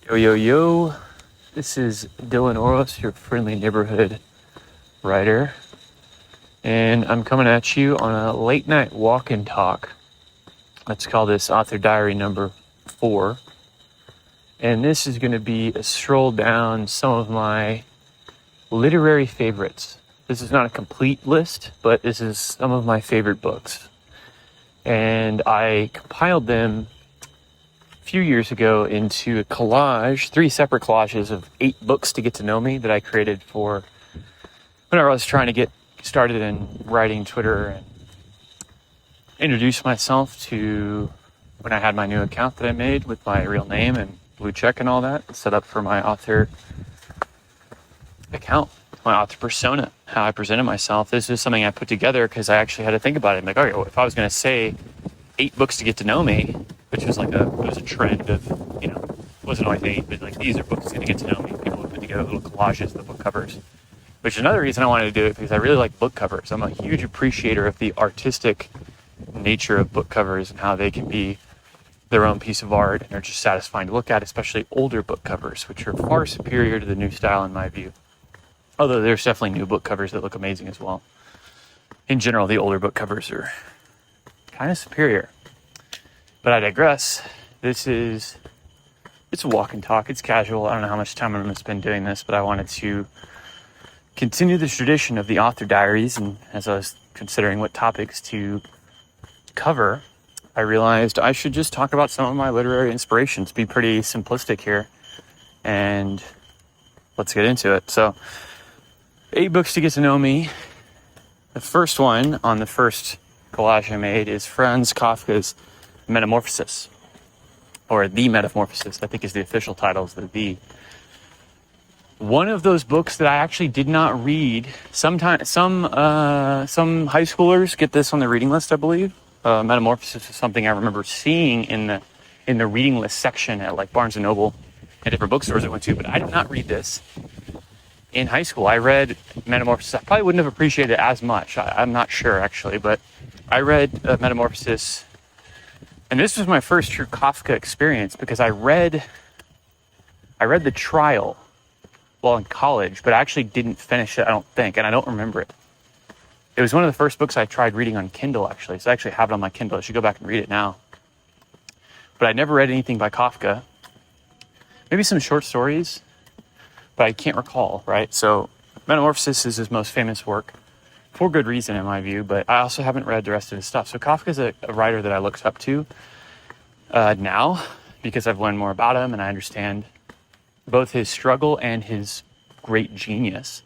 Yo, yo, yo. This is Dylan Oros, your friendly neighborhood writer. And I'm coming at you on a late night walk and talk. Let's call this author diary number 4. And this is going to be a stroll down some of my literary favorites. This is not a complete list, but this is some of my favorite books. And I compiled them few years ago into a collage, 3 separate collages of 8 books to get to know me that I created for whenever I was trying to get started in writing Twitter and introduce myself to when I had my new account that I made with my real name and blue check and all that, set up for my author account, my author persona, how I presented myself. This is something I put together because I actually had to think about it. I'm like, okay, well, if I was going to say 8 books to get to know me, which was like it was a trend of, it wasn't always 8, but like these are books going to get to know me. People would put together little collages of the book covers, which is another reason I wanted to do it, because I really like book covers. I'm a huge appreciator of the artistic nature of book covers and how they can be their own piece of art and are just satisfying to look at, especially older book covers, which are far superior to the new style in my view. Although there's definitely new book covers that look amazing as well. In general, the older book covers are kind of superior. But I digress. It's a walk and talk. It's casual. I don't know how much time I'm going to spend doing this, but I wanted to continue the tradition of the author diaries. And as I was considering what topics to cover, I realized I should just talk about some of my literary inspirations, be pretty simplistic here. And let's get into it. So, 8 books to get to know me. The first one on the first collage I made is Franz Kafka's Metamorphosis, or The Metamorphosis, I think is the official title, is the. One of those books that I actually did not read. Some high schoolers get this on the reading list, I believe. Metamorphosis is something I remember seeing in the reading list section at like Barnes & Noble and different bookstores I went to, but I did not read this. In high school, I read Metamorphosis. I probably wouldn't have appreciated it as much. I'm not sure, actually, but I read Metamorphosis. And this was my first true Kafka experience, because I read The Trial while in college, but I actually didn't finish it, I don't think, and I don't remember it. It was one of the first books I tried reading on Kindle, actually, so I actually have it on my Kindle. I should go back and read it now. But I never read anything by Kafka. Maybe some short stories, but I can't recall, right? So Metamorphosis is his most famous work, for good reason in my view, but I also haven't read the rest of his stuff. So Kafka's a writer that I looked up to now, because I've learned more about him and I understand both his struggle and his great genius.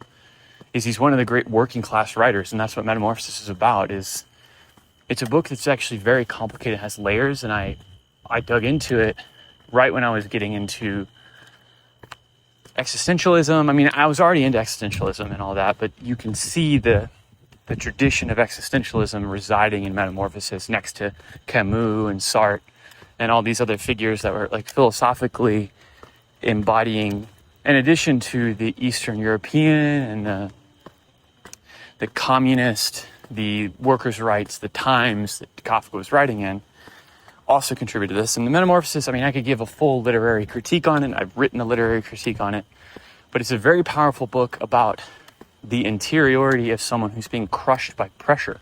He's one of the great working class writers, and that's what Metamorphosis is about. It's a book that's actually very complicated, has layers, and I dug into it right when I was getting into existentialism. I memean, I was already into existentialism and all that, but you can see the tradition of existentialism residing in Metamorphosis next to Camus and Sartre and all these other figures that were like philosophically embodying, in addition to the Eastern European and the communist, the workers' rights, the times that Kafka was writing in, also contributed to this. And the Metamorphosis, I mean, I could give a full literary critique on it. I've written a literary critique on it, but it's a very powerful book about the interiority of someone who's being crushed by pressure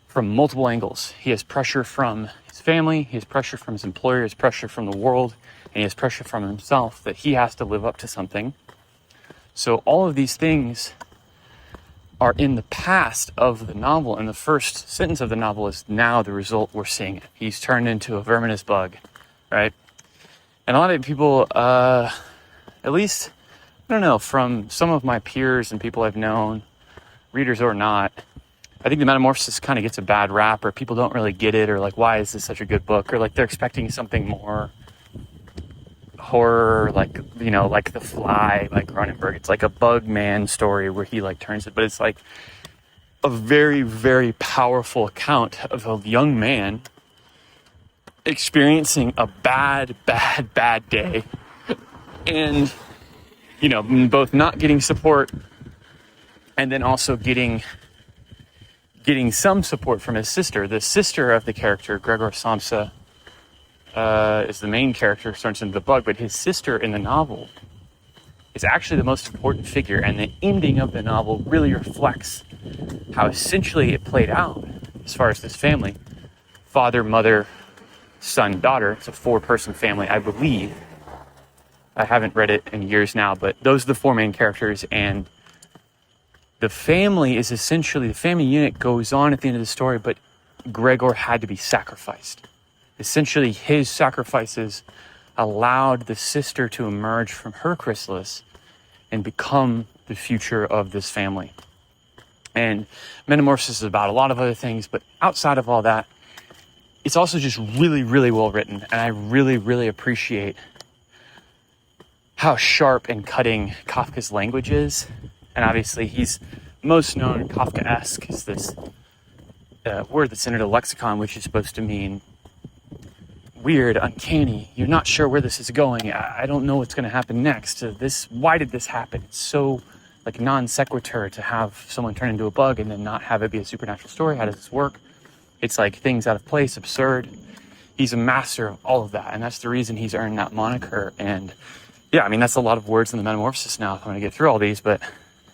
from multiple angles. He has pressure from his family, he has pressure from his employer, he has pressure from the world, and he has pressure from himself that he has to live up to something. So all of these things are in the past of the novel, and the first sentence of the novel is now the result we're seeing. He's turned into a verminous bug, right? And a lot of people, at least, I don't know, from some of my peers and people I've known, readers or not, I think the Metamorphosis kind of gets a bad rap, or people don't really get it, or like, why is this such a good book? Or like they're expecting something more horror, like, like The Fly, like Cronenberg. It's like a bug man story where he like turns it, but it's like a very, very powerful account of a young man experiencing a bad day, and both not getting support and then also getting some support from his sister, the sister of the character Gregor Samsa, is the main character, turns into the bug, but his sister in the novel is actually the most important figure, and the ending of the novel really reflects how essentially it played out as far as this family. Father, mother, son, daughter. It's a 4-person family, I believe. I haven't read it in years now, but those are the 4 main characters, and the family is essentially, the family unit goes on at the end of the story, but Gregor had to be sacrificed. Essentially, his sacrifices allowed the sister to emerge from her chrysalis and become the future of this family. And Metamorphosis is about a lot of other things, but outside of all that, it's also just really, really well written. And I really, really appreciate how sharp and cutting Kafka's language is. And obviously, he's most known, Kafka-esque, is this word that's entered a lexicon, which is supposed to mean weird, uncanny. You're not sure where this is going. I don't know what's going to happen next. Why did this happen? It's so like non sequitur to have someone turn into a bug and then not have it be a supernatural story. How does this work? It's like things out of place, absurd. He's a master of all of that, and that's the reason he's earned that moniker. And yeah, I mean, that's a lot of words in the Metamorphosis now. I'm going to get through all these, but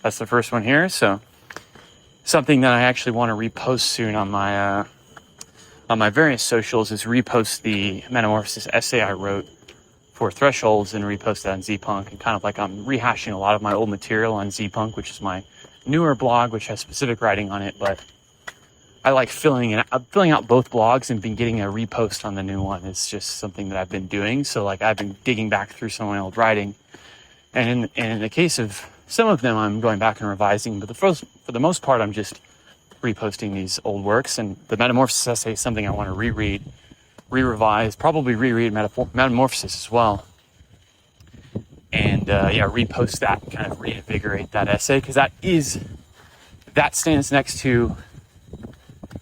that's the first one here. So something that I actually want to repost soon on my various socials is repost the Metamorphosis essay I wrote for Thresholds and repost that on Zpunk. And kind of like I'm rehashing a lot of my old material on Zpunk, which is my newer blog, which has specific writing on it. But I like filling out both blogs, and been getting a repost on the new one. It's just something that I've been doing. So like I've been digging back through some of my old writing. And in the case of some of them, I'm going back and revising. But for the most part, I'm just reposting these old works. And the Metamorphosis essay is something I want to reread, re-revise, probably reread Metamorphosis as well. And repost that and kind of reinvigorate that essay, because that stands next to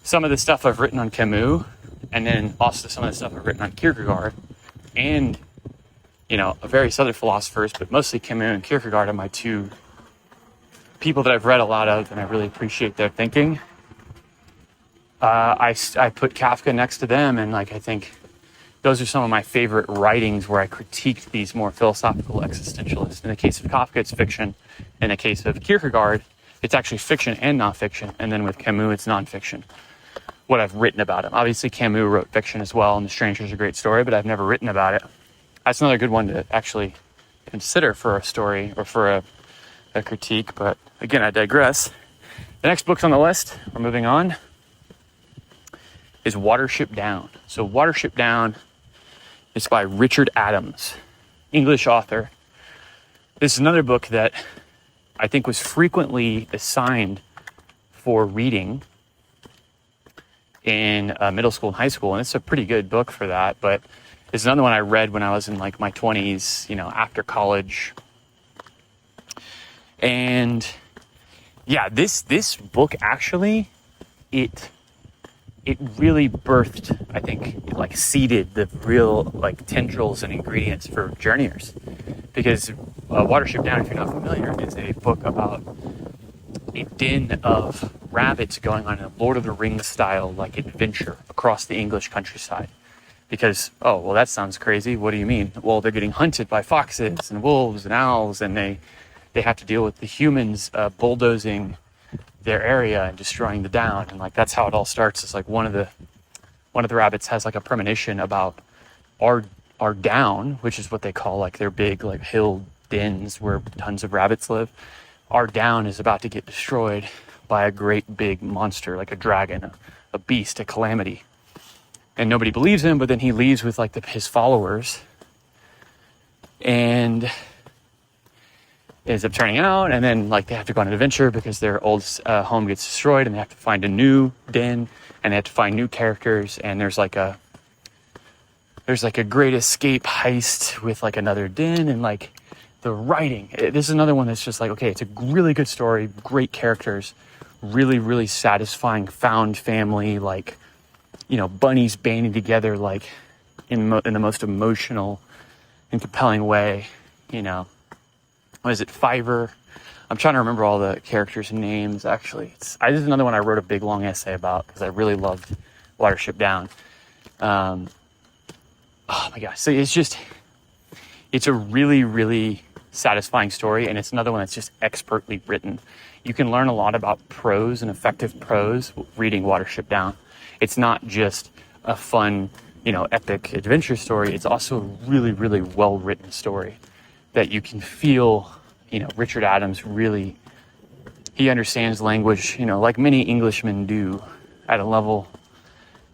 some of the stuff I've written on Camus, and then also some of the stuff I've written on Kierkegaard, and various other philosophers, but mostly Camus and Kierkegaard are my 2 people that I've read a lot of, and I really appreciate their thinking. I put Kafka next to them, and I think those are some of my favorite writings where I critiqued these more philosophical existentialists. In the case of Kafka, it's fiction. In the case of Kierkegaard, it's actually fiction and nonfiction. And then with Camus, it's nonfiction. What I've written about him. Obviously, Camus wrote fiction as well, and The Stranger is a great story, but I've never written about it. That's another good one to actually consider for a story or for a critique. But again, I digress. The next book's on the list, we're moving on, is Watership Down. So Watership Down is by Richard Adams, English author. This is another book that I think was frequently assigned for reading in middle school and high school, and it's a pretty good book for that. But it's another one I read when I was in my 20s, after college. And yeah, this book actually, it really birthed, I think, seeded the real tendrils and ingredients for journeyers. Because Watership Down, if you're not familiar, is a book about a den of rabbits going on a Lord of the Rings style adventure across the English countryside. Because, that sounds crazy. What do you mean? Well, they're getting hunted by foxes and wolves and owls, and they have to deal with the humans bulldozing their area and destroying the down. And that's how it all starts. It's one of the rabbits has a premonition about our down, which is what they call their big hill dens where tons of rabbits live. Our down is about to get destroyed by a great big monster, like a dragon, a beast, a calamity. And nobody believes him, but then he leaves with his followers, and it ends up turning out. And then they have to go on an adventure because their old home gets destroyed, and they have to find a new den, and they have to find new characters. And there's a great escape heist with another den, and the writing. This is another one that's just okay, it's a really good story, great characters, really, really satisfying found family, bunnies banding together in the most emotional and compelling way. What is it, Fiverr? I'm trying to remember all the characters' names, actually. This is another one I wrote a big, long essay about because I really loved Watership Down. oh my gosh. So it's a really, really satisfying story. And it's another one that's just expertly written. You can learn a lot about prose and effective prose reading Watership Down. It's not just a fun, epic adventure story. It's also a really, really well-written story that you can feel, Richard Adams really, he understands language, like many Englishmen do, at a level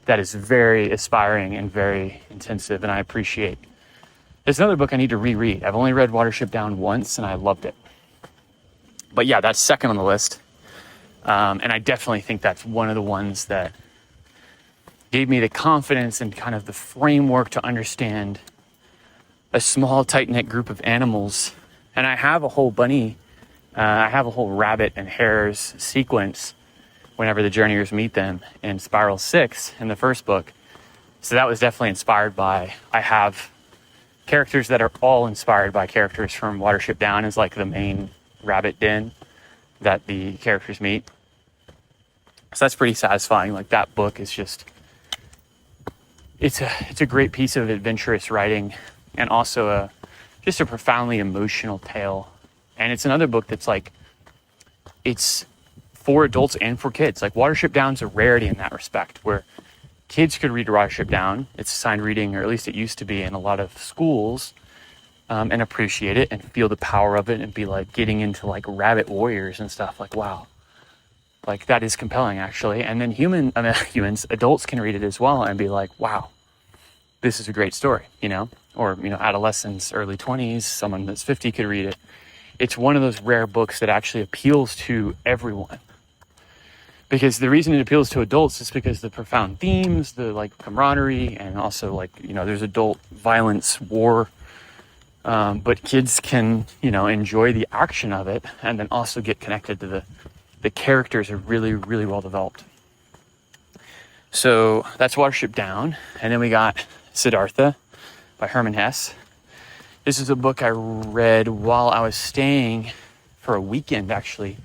that is very aspiring and very intensive, and I appreciate. It's another book I need to reread. I've only read Watership Down once, and I loved it. But yeah, that's second on the list. And I definitely think that's one of the ones that gave me the confidence and kind of the framework to understand a small, tight-knit group of animals. And I have a whole rabbit and hares sequence whenever the Journeyers meet them in Spiral 6 in the first book. So that was definitely inspired by, I have characters that are all inspired by characters from Watership Down as like the main rabbit den that the characters meet. So that's pretty satisfying. Like that book is just, it's a great piece of adventurous writing and also just a profoundly emotional tale. And it's another book that's like, it's for adults and for kids. Like Watership Down's a rarity in that respect, where kids could read Watership Down. It's assigned reading, or at least it used to be in a lot of schools, and appreciate it and feel the power of it and be like getting into like rabbit warriors and stuff. Like, wow, like that is compelling actually. And then adults can read it as well and be like, wow, this is a great story, or, adolescents, early 20s, someone that's 50 could read it. It's one of those rare books that actually appeals to everyone. Because the reason it appeals to adults is because the profound themes, the like camaraderie, and also like, there's adult violence, war. But kids can, enjoy the action of it and then also get connected to the characters are really, really well developed. So that's Watership Down. And then we got Siddhartha by Hermann Hesse. This is a book I read while I was staying for a weekend, actually,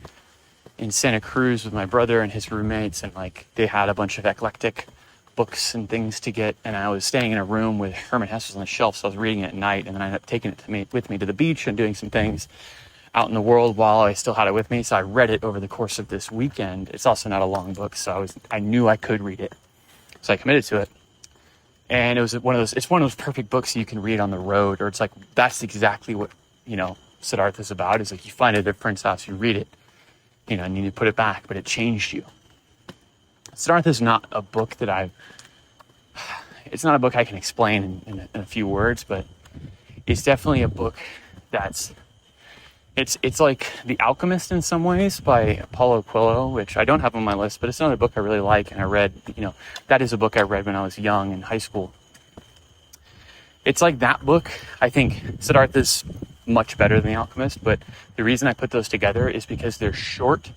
in Santa Cruz with my brother and his roommates. And like they had a bunch of eclectic books and things to get. And I was staying in a room with Hermann Hesse on the shelf. So I was reading it at night. And then I ended up taking it with me to the beach and doing some things out in the world while I still had it with me. So I read it over the course of this weekend. It's also not a long book. So I knew I could read it. So I committed to it. And it's one of those perfect books you can read on the road, or it's like, that's exactly what, Siddhartha is about. Is like, you find it at a friend's house, you read it, and you need to put it back, but it changed you. Siddhartha is not a book that it's not a book I can explain in a few words, but it's definitely a book that's, it's like The Alchemist in some ways by Paulo Coelho, which I don't have on my list, but it's another book I really like. And I read, that is a book I read when I was young in high school. It's like that book. I think Siddhartha's much better than The Alchemist, but the reason I put those together is because they're short,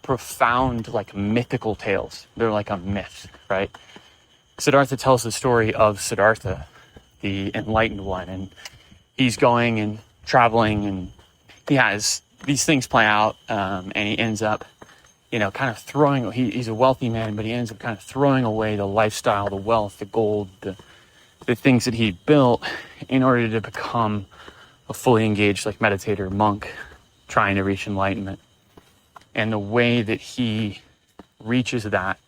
profound, like mythical tales. They're like a myth, right? Siddhartha tells the story of Siddhartha, the enlightened one, and he's going and traveling, and he has these things play out, and he ends up, kind of throwing, he's a wealthy man, but he ends up kind of throwing away the lifestyle, the wealth, the gold, the things that he built in order to become a fully engaged, like, meditator, monk, trying to reach enlightenment. And the way that he reaches that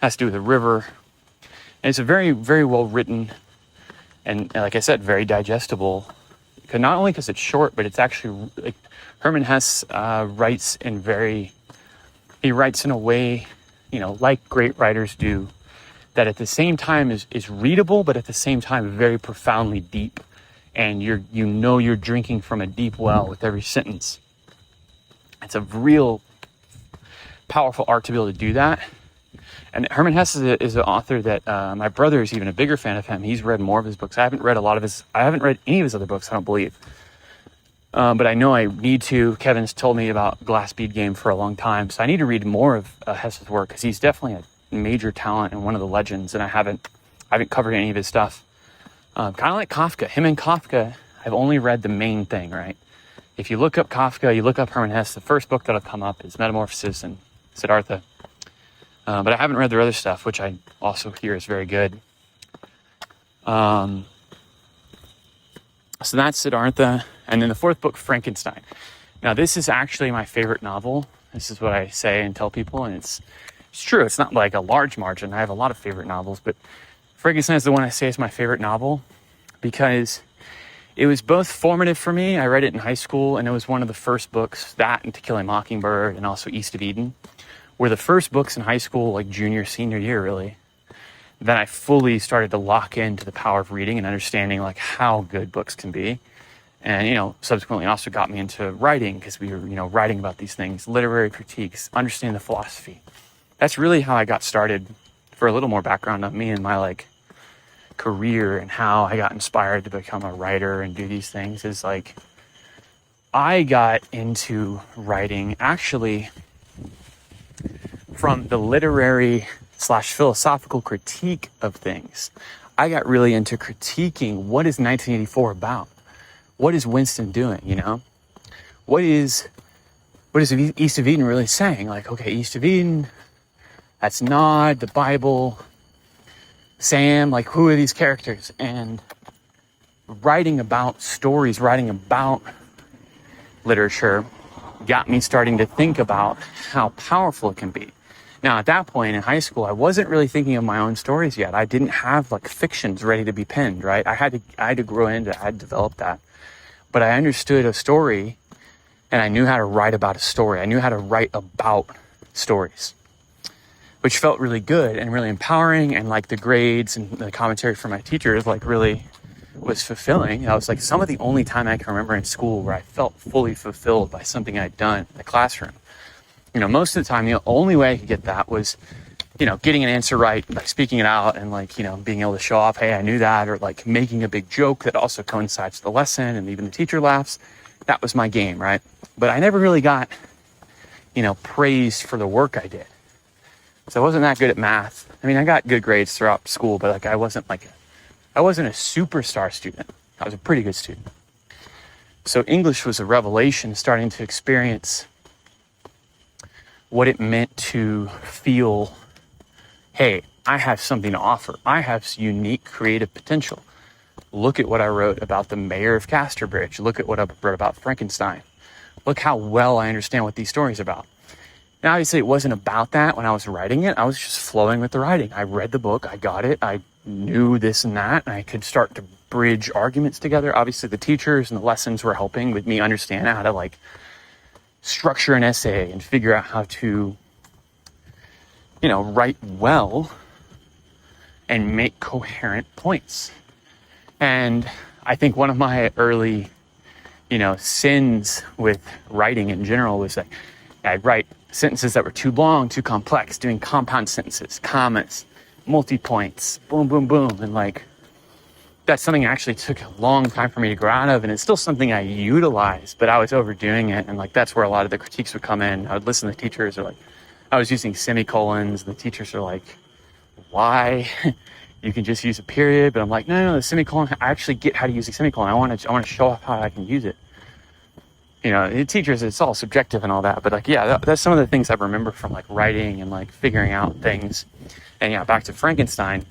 has to do with a river. And it's a very, very well written and, like I said, very digestible. Not only because it's short, but it's actually, like, Hermann Hesse writes in a way, like great writers do, that at the same time is readable, but at the same time very profoundly deep. And you're drinking from a deep well with every sentence. It's a real powerful art to be able to do that. And Hermann Hesse is an author that my brother is even a bigger fan of him. He's read more of his books. I haven't read any of his other books, I don't believe. But I know I need to. Kevin's told me about Glass Bead Game for a long time. So I need to read more of Hesse's work, because he's definitely a major talent and one of the legends. And I haven't covered any of his stuff. Kind of like Kafka. Him and Kafka, I've only read the main thing, right? If you look up Kafka, you look up Hermann Hesse, the first book that'll come up is Metamorphosis and Siddhartha. But I haven't read their other stuff, which I also hear is very good. So that's Siddhartha. And then the fourth book, Frankenstein. Now, this is actually my favorite novel. This is what I say and tell people, and it's true. It's not like a large margin. I have a lot of favorite novels, but Frankenstein is the one I say is my favorite novel because it was both formative for me. I read it in high school, and it was one of the first books, that and To Kill a Mockingbird and also East of Eden, were the first books in high school, like junior, senior year, really, that I fully started to lock into the power of reading and understanding like how good books can be. And, subsequently also got me into writing because we were, writing about these things, literary critiques, understanding the philosophy. That's really how I got started. For a little more background on me and my career and how I got inspired to become a writer and do these things is I got into writing actually from the literary / philosophical critique of things. I got really into critiquing what is 1984 about? What is Winston doing, What is East of Eden really saying? Okay, East of Eden, that's Nod, the Bible, Sam, who are these characters? And writing about stories, writing about literature got me starting to think about how powerful it can be. Now, at that point in high school, I wasn't really thinking of my own stories yet. I didn't have fictions ready to be penned, right? I had to grow into it. I had to develop that. But I understood a story and I knew how to write about a story. I knew how to write about stories, which felt really good and really empowering. And the grades and the commentary from my teachers, really was fulfilling. That was some of the only time I can remember in school where I felt fully fulfilled by something I'd done in the classroom. Most of the time, the only way I could get that was, getting an answer right by speaking it out and being able to show off, hey, I knew that, or making a big joke that also coincides with the lesson and even the teacher laughs. That was my game, right? But I never really got, praised for the work I did. So I wasn't that good at math. I mean, I got good grades throughout school, but I wasn't a superstar student. I was a pretty good student. So English was a revelation, starting to experience what it meant to feel, hey, I have something to offer. I have unique creative potential. Look at what I wrote about the mayor of Casterbridge. Look at what I wrote about Frankenstein. Look how well I understand what these stories are about. Now, obviously, it wasn't about that when I was writing it. I was just flowing with the writing. I read the book. I got it. I knew this and that. And I could start to bridge arguments together. Obviously, the teachers and the lessons were helping with me understand how to structure an essay and figure out how to, write well and make coherent points. And I think one of my early, sins with writing in general was I'd write sentences that were too long, too complex, doing compound sentences, commas, multi-points, boom, boom, boom. And that's something that actually took a long time for me to grow out of. And it's still something I utilize, but I was overdoing it. And that's where a lot of the critiques would come in. I would listen to teachers or I was using semicolons. And the teachers are why? You can just use a period. But I'm no, the semicolon, I actually get how to use a semicolon. I want to show off how I can use it. The teachers, it's all subjective and all that. But that's some of the things I remember from writing and figuring out things. And yeah, back to Frankenstein.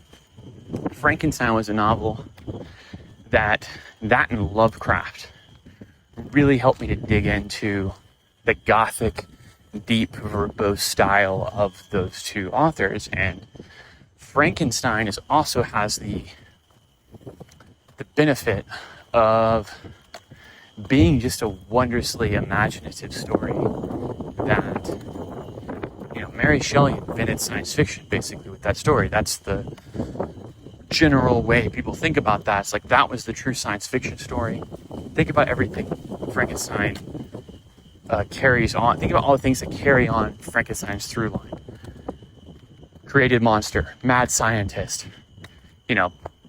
Frankenstein was a novel that and Lovecraft really helped me to dig into the Gothic, deep, verbose style of those two authors. And Frankenstein also has the benefit of being just a wondrously imaginative story that, Mary Shelley invented science fiction basically with that story. That's the general way people think about that. It's that was the true science fiction story. Think about everything Frankenstein carries on. Think about all the things that carry on Frankenstein's through line. Created monster, mad scientist,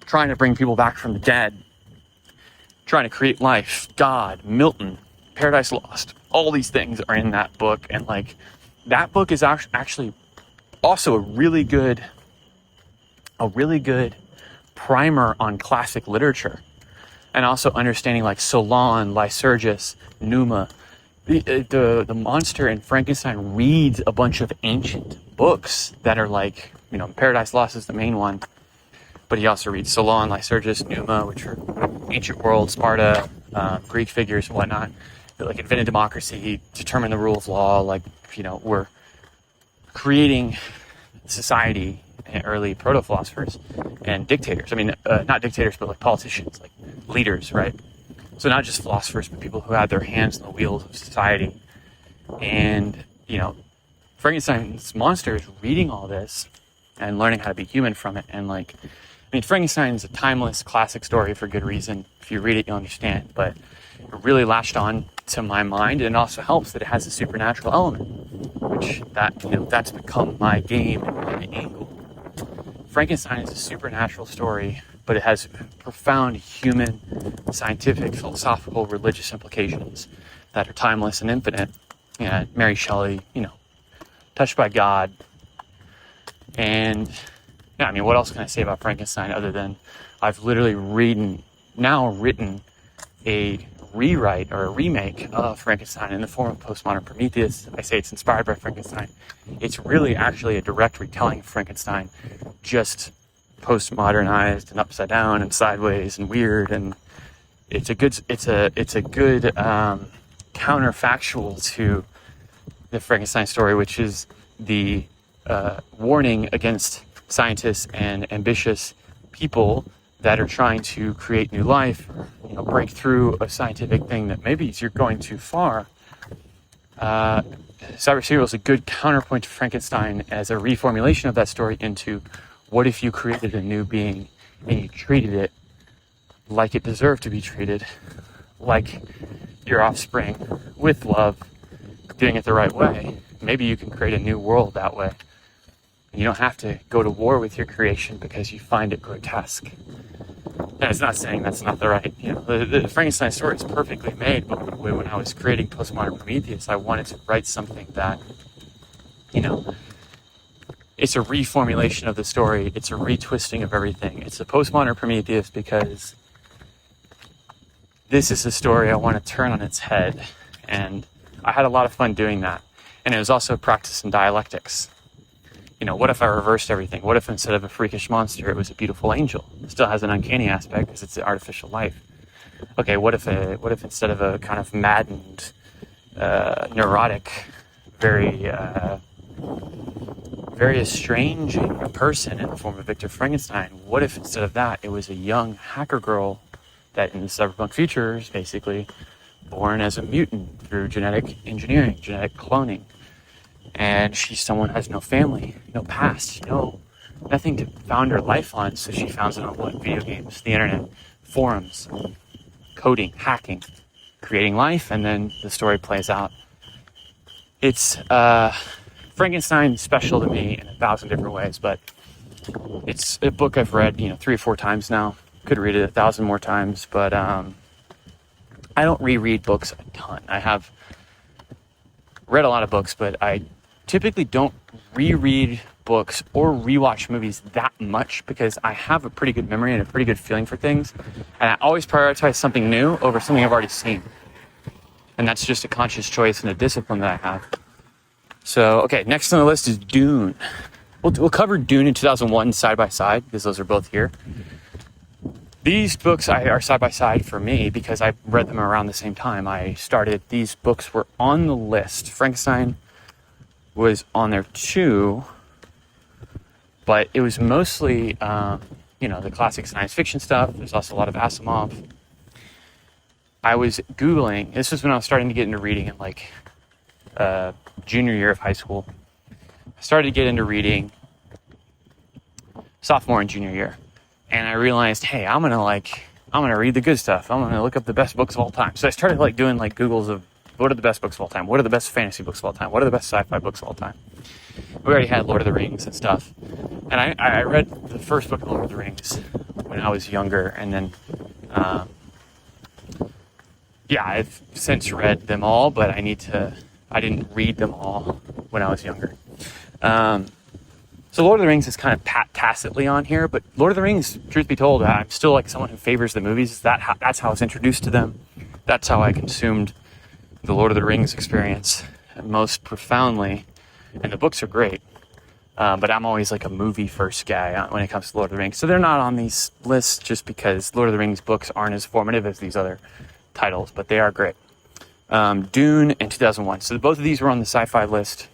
trying to bring people back from the dead, trying to create life, God, Milton, Paradise Lost. All these things are in that book. And that book is actually also a really good primer on classic literature, and also understanding Solon, Lycurgus, Numa. The monster in Frankenstein reads a bunch of ancient books that are Paradise Lost is the main one, but he also reads Solon, Lycurgus, Numa, which are ancient world, Sparta, Greek figures and whatnot, that like invented democracy, determined the rule of law, like, we're creating society, and early proto-philosophers and dictators. I mean, not dictators, but like politicians, like leaders, right? So not just philosophers, but people who had their hands on the wheels of society. And, Frankenstein's monster is reading all this and learning how to be human from it. And Frankenstein is a timeless classic story for good reason. If you read it, you'll understand. But it really latched on to my mind, and it also helps that it has a supernatural element, which that's become my game and my angle. Frankenstein is a supernatural story, but it has profound human, scientific, philosophical, religious implications that are timeless and infinite. Mary Shelley, touched by God. And what else can I say about Frankenstein other than I've literally written a rewrite or a remake of Frankenstein in the form of postmodern Prometheus. I say it's inspired by Frankenstein. It's really actually a direct retelling of Frankenstein, just postmodernized and upside down and sideways and weird. And it's a good counterfactual to the Frankenstein story, which is the warning against scientists and ambitious people that are trying to create new life, break through a scientific thing that maybe you're going too far. Cyber Serial is a good counterpoint to Frankenstein as a reformulation of that story into what if you created a new being and you treated it like it deserved to be treated, like your offspring, with love, doing it the right way. Maybe you can create a new world that way. You don't have to go to war with your creation because you find it grotesque. And it's not saying that's not the right, the Frankenstein story is perfectly made, but when I was creating postmodern Prometheus, I wanted to write something that, it's a reformulation of the story. It's a retwisting of everything. It's a postmodern Prometheus because this is a story I want to turn on its head. And I had a lot of fun doing that. And it was also a practice in dialectics. What if I reversed everything? What if instead of a freakish monster, it was a beautiful angel? It still has an uncanny aspect because it's an artificial life. Okay, what if instead of a kind of maddened, neurotic, very estranging person in the form of Victor Frankenstein, what if instead of that, it was a young hacker girl that in the cyberpunk future is basically born as a mutant through genetic engineering, genetic cloning? And she's someone who has no family, no past, nothing to found her life on. So she founds it on what? Video games, the internet, forums, coding, hacking, creating life, and then the story plays out. It's Frankenstein special to me in 1,000 different ways, but it's a book I've read, 3 or 4 times now. Could read it 1,000 more times, but I don't reread books a ton. I have read a lot of books, but I typically don't reread books or rewatch movies that much because I have a pretty good memory and a pretty good feeling for things. And I always prioritize something new over something I've already seen. And that's just a conscious choice and a discipline that I have. So, okay, next on the list is Dune. We'll cover Dune in 2001 side by side because those are both here. These books are side by side for me because I read them around the same time. These books were on the list. Frankenstein was on there too, but it was mostly, the classic science fiction stuff. There's also a lot of Asimov. I was Googling, this was when I was starting to get into reading in junior year of high school. I started to get into reading sophomore and junior year. And I realized, hey, I'm gonna read the good stuff. I'm gonna look up the best books of all time. So I started doing Googles of what are the best books of all time? What are the best fantasy books of all time? What are the best sci-fi books of all time? We already had Lord of the Rings and stuff. And I read the first book of Lord of the Rings when I was younger. And then, I've since read them all, but I didn't read them all when I was younger. So Lord of the Rings is kind of tacitly on here, but Lord of the Rings, truth be told, I'm still someone who favors the movies. That's how I was introduced to them. That's how I consumed the Lord of the Rings experience most profoundly. And the books are great. But I'm always like a movie first guy when it comes to Lord of the Rings. So they're not on these lists just because Lord of the Rings books aren't as formative as these other titles, but they are great. Dune and 2001. So both of these were on the sci-fi list.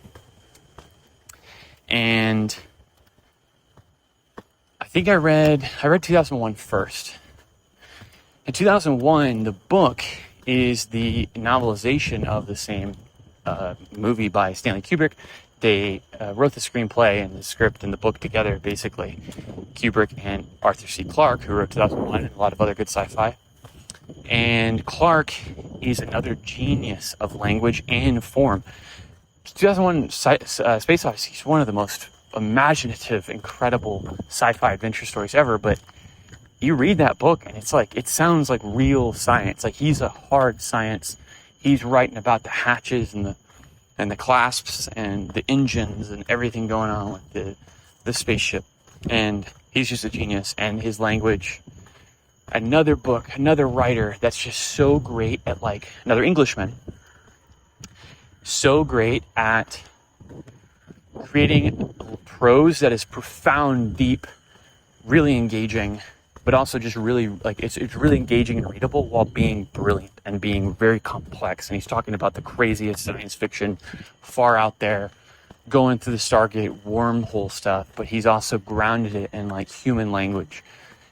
And I think I read 2001 first. In 2001, the book is the novelization of the same movie by Stanley Kubrick. They wrote the screenplay and the script and the book together, basically. Kubrick and Arthur C. Clarke, who wrote 2001 and a lot of other good sci-fi. And Clarke is another genius of language and form. 2001 Space Odyssey is one of the most imaginative, incredible sci-fi adventure stories ever, but you read that book and it's like, it sounds like real science. Like he's a hard science. He's writing about the hatches and the clasps and the engines and everything going on with the spaceship. And he's just a genius. And his language, another book, another writer that's just so great at, like, another Englishman, so great at creating prose that is profound, deep, really engaging, but also just really, like, it's really engaging and readable while being brilliant and being very complex. And he's talking about the craziest science fiction far out there, going through the Stargate wormhole stuff, but he's also grounded it in, like, human language.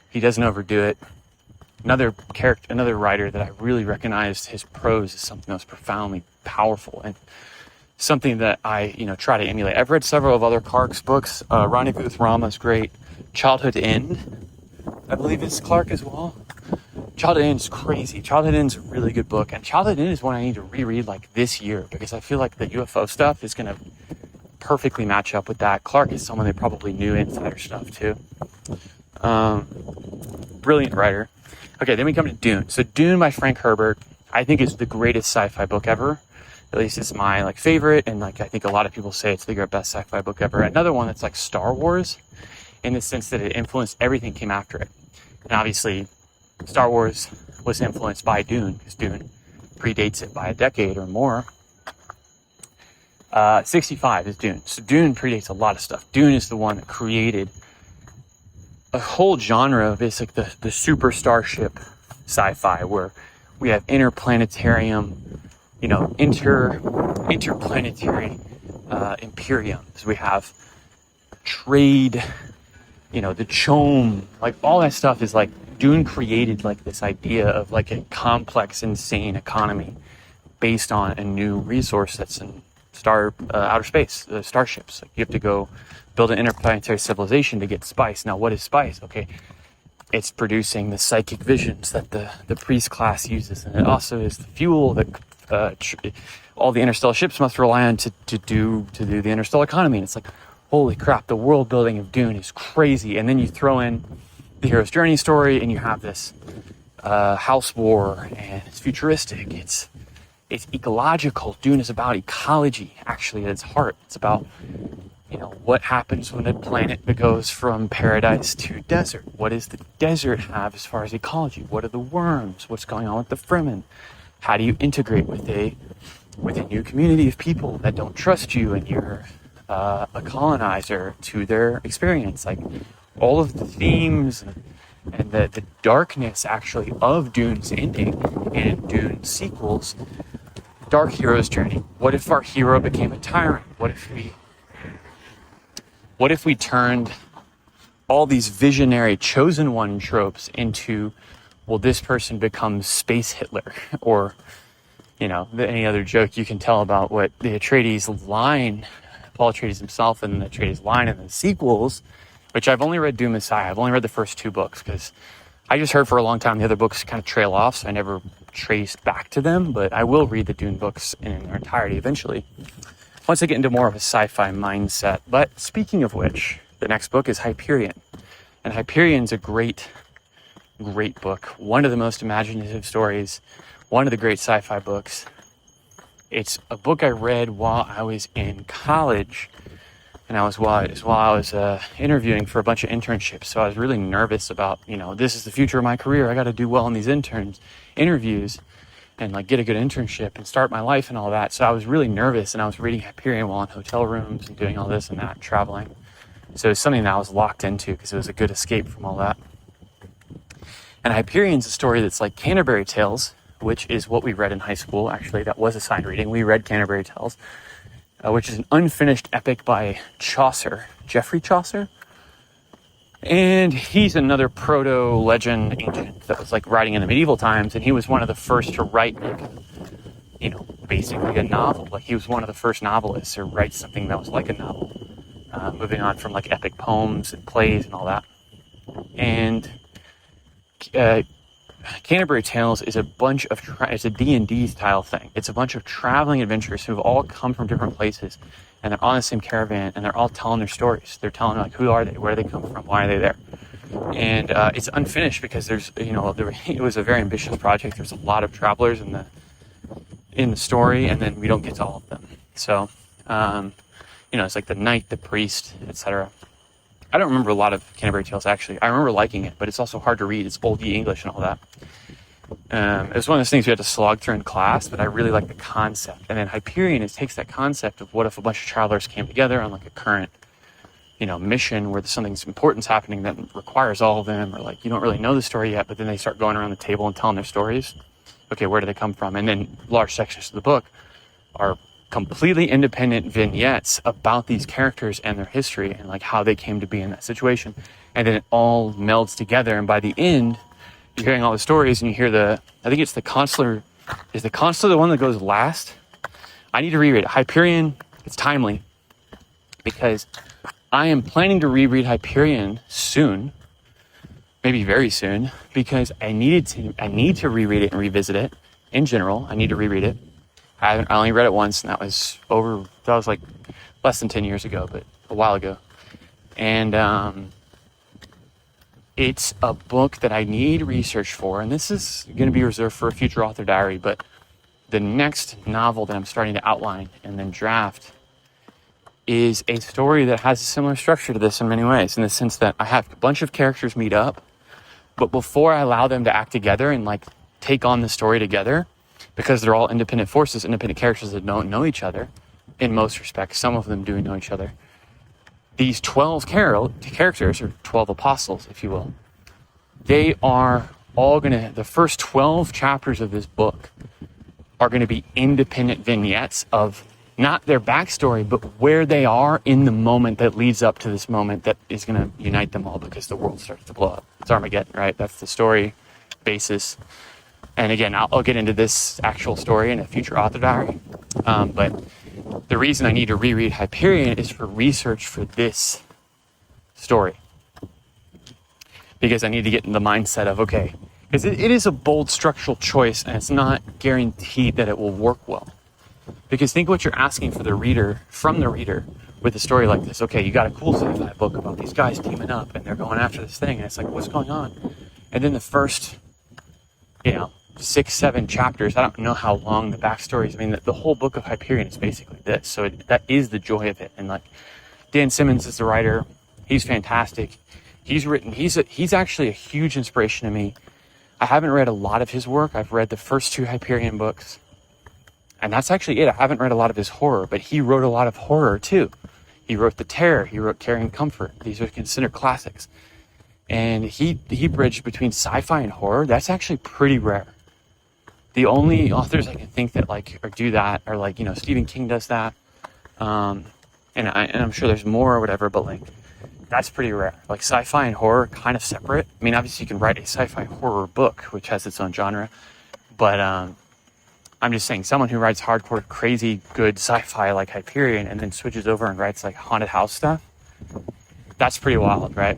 He doesn't overdo it. Another writer that I really recognized his prose is something that was profoundly powerful and something that I, try to emulate. I've read several of other Clarke's books. Rendezvous with Rama is great. Childhood End, I believe it's Clarke as well. Childhood End is crazy. Childhood End is a really good book. And Childhood End is one I need to reread, like, this year, because I feel like the UFO stuff is going to perfectly match up with that. Clarke is someone that probably knew insider stuff too. Brilliant writer. Okay, then we come to Dune. So Dune by Frank Herbert, I think is the greatest sci-fi book ever. At least it's my, like, favorite, and, like, I think a lot of people say it's the best sci-fi book ever. Another one that's like Star Wars, in the sense that it influenced everything came after it. And obviously, Star Wars was influenced by Dune, because Dune predates it by a decade or more. 65 is Dune. So Dune predates a lot of stuff. Dune is the one that created a whole genre of, it's like the super starship sci-fi, where we have interplanetarium, interplanetary imperiums. We have trade, the chome, like, all that stuff is, like, Dune created, like, this idea of, like, a complex, insane economy based on a new resource that's in outer space, starships. Like, you have to go build an interplanetary civilization to get spice. Now, what is spice? Okay, it's producing the psychic visions that the priest class uses, and it also is the fuel that all the interstellar ships must rely on to do the interstellar economy. And it's like, holy crap, the world building of Dune is crazy. And then you throw in the hero's journey story, and you have this house war, and it's futuristic. It's ecological. Dune is about ecology, actually, at its heart. It's about, what happens when a planet goes from paradise to desert. What does the desert have as far as ecology? What are the worms? What's going on with the Fremen? How do you integrate with a new community of people that don't trust you, and you're a colonizer to their experience? Like, all of the themes and the darkness, actually, of Dune's ending and Dune's sequels. Dark hero's journey. What if our hero became a tyrant? What if we turned all these visionary chosen one tropes into, well, this person becomes Space Hitler, or, any other joke you can tell about what the Atreides line, Paul Atreides himself, and the Atreides line in the sequels, which I've only read Dune Messiah. I've only read the first 2 books, because I just heard for a long time the other books kind of trail off, so I never traced back to them, but I will read the Dune books in their entirety eventually, once I get into more of a sci-fi mindset. But speaking of which, the next book is Hyperion. And Hyperion's a great book. One of the most imaginative stories, one of the great sci-fi books. It's a book I read while I was in college, and while I was interviewing for a bunch of internships. So I was really nervous about, this is the future of my career. I got to do well in these interviews, and, like, get a good internship and start my life and all that. So I was really nervous, and I was reading Hyperion while in hotel rooms and doing all this and that, traveling. So it's something that I was locked into because it was a good escape from all that. And Hyperion's a story that's like Canterbury Tales, which is what we read in high school. Actually, that was assigned reading. We read Canterbury Tales, which is an unfinished epic by Chaucer, Geoffrey Chaucer. And he's another proto-legend ancient that was like writing in the medieval times. And he was one of the first to write, like, you know, basically a novel. Like he was one of the first novelists to write something that was like a novel. Moving on from like epic poems and plays and all that. And Canterbury Tales is a bunch of it's a D&D style thing. It's a bunch of traveling adventurers who've all come from different places, and they're on the same caravan, and they're all telling their stories. They're telling like, who are they, where do they come from, why are they there? And it's unfinished because there's, you know, it was a very ambitious project. There's a lot of travelers in the story, and then we don't get to all of them. So you know, it's like the knight, the priest, etc. I don't remember a lot of Canterbury Tales, actually. I remember liking it, but it's also hard to read. It's old English and all that. It was one of those things we had to slog through in class, but I really like the concept. And then Hyperion takes that concept of what if a bunch of travelers came together on like a current, you know, mission where something's important's happening that requires all of them, or like you don't really know the story yet, but then they start going around the table and telling their stories. Okay, where do they come from? And then large sections of the book are completely independent vignettes about these characters and their history and like how they came to be in that situation. And then it all melds together. And by the end, you're hearing all the stories and you hear I think it's the Consular. Is the Consular the one that goes last? I need to reread it. Hyperion, it's timely because I am planning to reread Hyperion soon, maybe very soon, because I need to reread it and revisit it in general. I need to reread it. I only read it once, and that was like less than 10 years ago, but a while ago. And it's a book that I need research for, and this is going to be reserved for a future author diary, but the next novel that I'm starting to outline and then draft is a story that has a similar structure to this in many ways, in the sense that I have a bunch of characters meet up, but before I allow them to act together and like take on the story together, because they're all independent forces, independent characters that don't know each other in most respects. Some of them do know each other. These 12 characters, or 12 apostles, if you will, they are all the first 12 chapters of this book are going to be independent vignettes of not their backstory, but where they are in the moment that leads up to this moment that is going to unite them all because the world starts to blow up. It's Armageddon, right? That's the story basis. And again, I'll get into this actual story in a future author diary. But the reason I need to reread Hyperion is for research for this story. Because I need to get in the mindset of, okay, because it is a bold structural choice and it's not guaranteed that it will work well. Because think what you're asking from the reader with a story like this. Okay, you got a cool sci-fi book about these guys teaming up and they're going after this thing. And it's like, what's going on? And then the first, 6-7 chapters, I don't know how long the backstory is. I mean, the whole book of Hyperion is basically this. So that is the joy of it. And like Dan Simmons is the writer. He's fantastic. He's actually a huge inspiration to me. I haven't read a lot of his work. I've read the first 2 Hyperion books. And that's actually it. I haven't read a lot of his horror, but he wrote a lot of horror too. He wrote The Terror. He wrote Carrying Comfort. These are considered classics. And he bridged between sci-fi and horror. That's actually pretty rare. The only authors I can think that do that are Stephen King does that. And I'm sure there's more or whatever, but that's pretty rare. Like sci-fi and horror kind of separate. I mean, obviously you can write a sci-fi horror book, which has its own genre, but I'm just saying someone who writes hardcore, crazy, good sci-fi like Hyperion and then switches over and writes like haunted house stuff, that's pretty wild, right?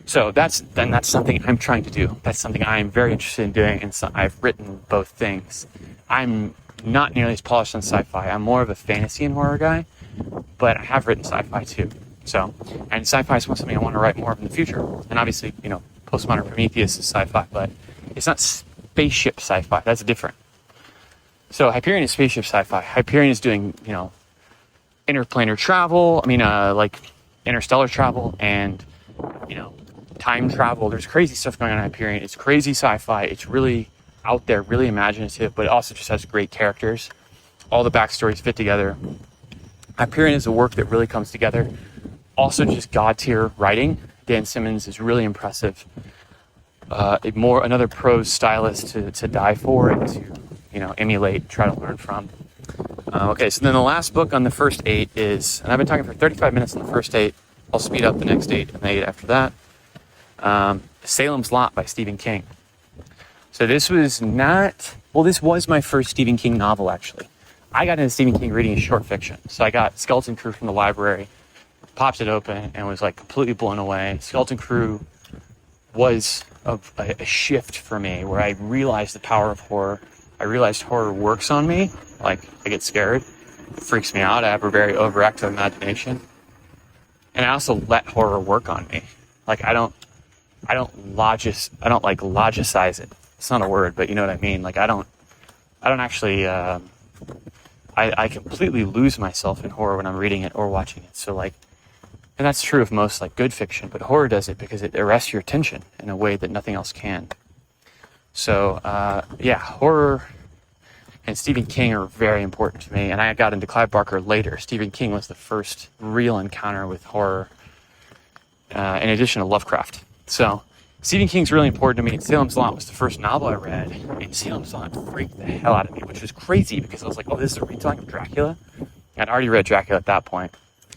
So that's something I'm trying to do. That's something I'm very interested in doing, and so I've written both things. I'm not nearly as polished on sci-fi. I'm more of a fantasy and horror guy, but I have written sci-fi too. So, and sci-fi is something I want to write more of in the future. And obviously, Postmodern Prometheus is sci-fi, but it's not spaceship sci-fi. That's different. So Hyperion is spaceship sci-fi. Hyperion is doing, interplanar travel. Interstellar travel and, time travel. There's crazy stuff going on in Hyperion. It's crazy sci-fi. It's really out there, really imaginative, but it also just has great characters. All the backstories fit together. Hyperion is a work that really comes together. also just god tier writing. Dan Simmons is really impressive. Another prose stylist to die for and to emulate, try to learn from. Okay, so then the last book on the first 8 is, and I've been talking for 35 minutes on the first 8. I'll speed up the next 8 and the 8 after that. Salem's Lot by Stephen King. So this was my first Stephen King novel, actually. I got into Stephen King reading short fiction. So I got Skeleton Crew from the library, popped it open, and was like completely blown away. Skeleton Crew was a shift for me, where I realized the power of horror. I realized horror works on me. Like, I get scared. It freaks me out. I have a very overactive imagination. And I also let horror work on me. Like, I don't logicize it. It's not a word, but you know what I mean? Like, I don't actually, I completely lose myself in horror when I'm reading it or watching it. So, like, and that's true of most, like, good fiction, but horror does it because it arrests your attention in a way that nothing else can. So, horror and Stephen King are very important to me, and I got into Clive Barker later. Stephen King was the first real encounter with horror, in addition to Lovecraft. So, Stephen King's really important to me, and Salem's Lot was the first novel I read, and Salem's Lot freaked the hell out of me, which was crazy, because I was like, oh, this is a retelling of Dracula? I'd already read Dracula at that point,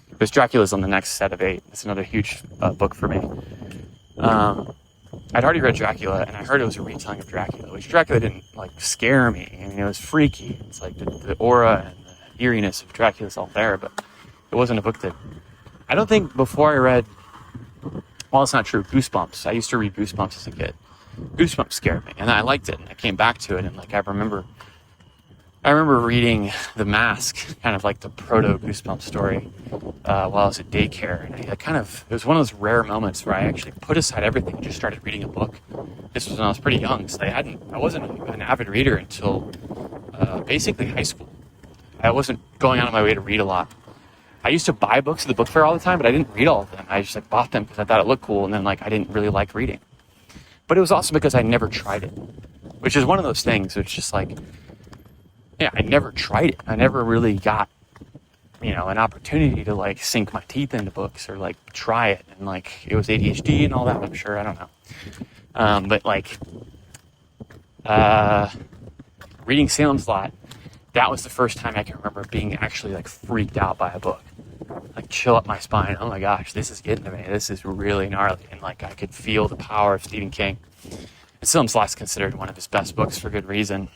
because Dracula's on the next set of 8. It's another huge book for me. I'd already read Dracula, and I heard it was a retelling of Dracula, which Dracula didn't, like, scare me. I mean, it was freaky. It's like the aura and the eeriness of Dracula's all there, but it wasn't a book that... I don't think before I read... Well, it's not true. Goosebumps. I used to read Goosebumps as a kid. Goosebumps scared me, and I liked it, and I came back to it, and, like, I remember reading The Mask, kind of like the proto-Goosebumps story, while I was at daycare. And it was one of those rare moments where I actually put aside everything and just started reading a book. This was when I was pretty young, so I wasn't an avid reader until basically high school. I wasn't going out of my way to read a lot. I used to buy books at the book fair all the time, but I didn't read all of them. I just bought them because I thought it looked cool, and then I didn't really like reading. But it was also because I never tried it, which is one of those things. It's just like, yeah, I never tried it. I never really got, an opportunity to sink my teeth into books or try it. And it was ADHD and all that, I'm sure. I don't know. Reading Salem's Lot, that was the first time I can remember being actually freaked out by a book. Chill up my spine. Oh my gosh, this is getting to me. This is really gnarly. And I could feel the power of Stephen King. And Salem's Lot is considered one of his best books for good reason.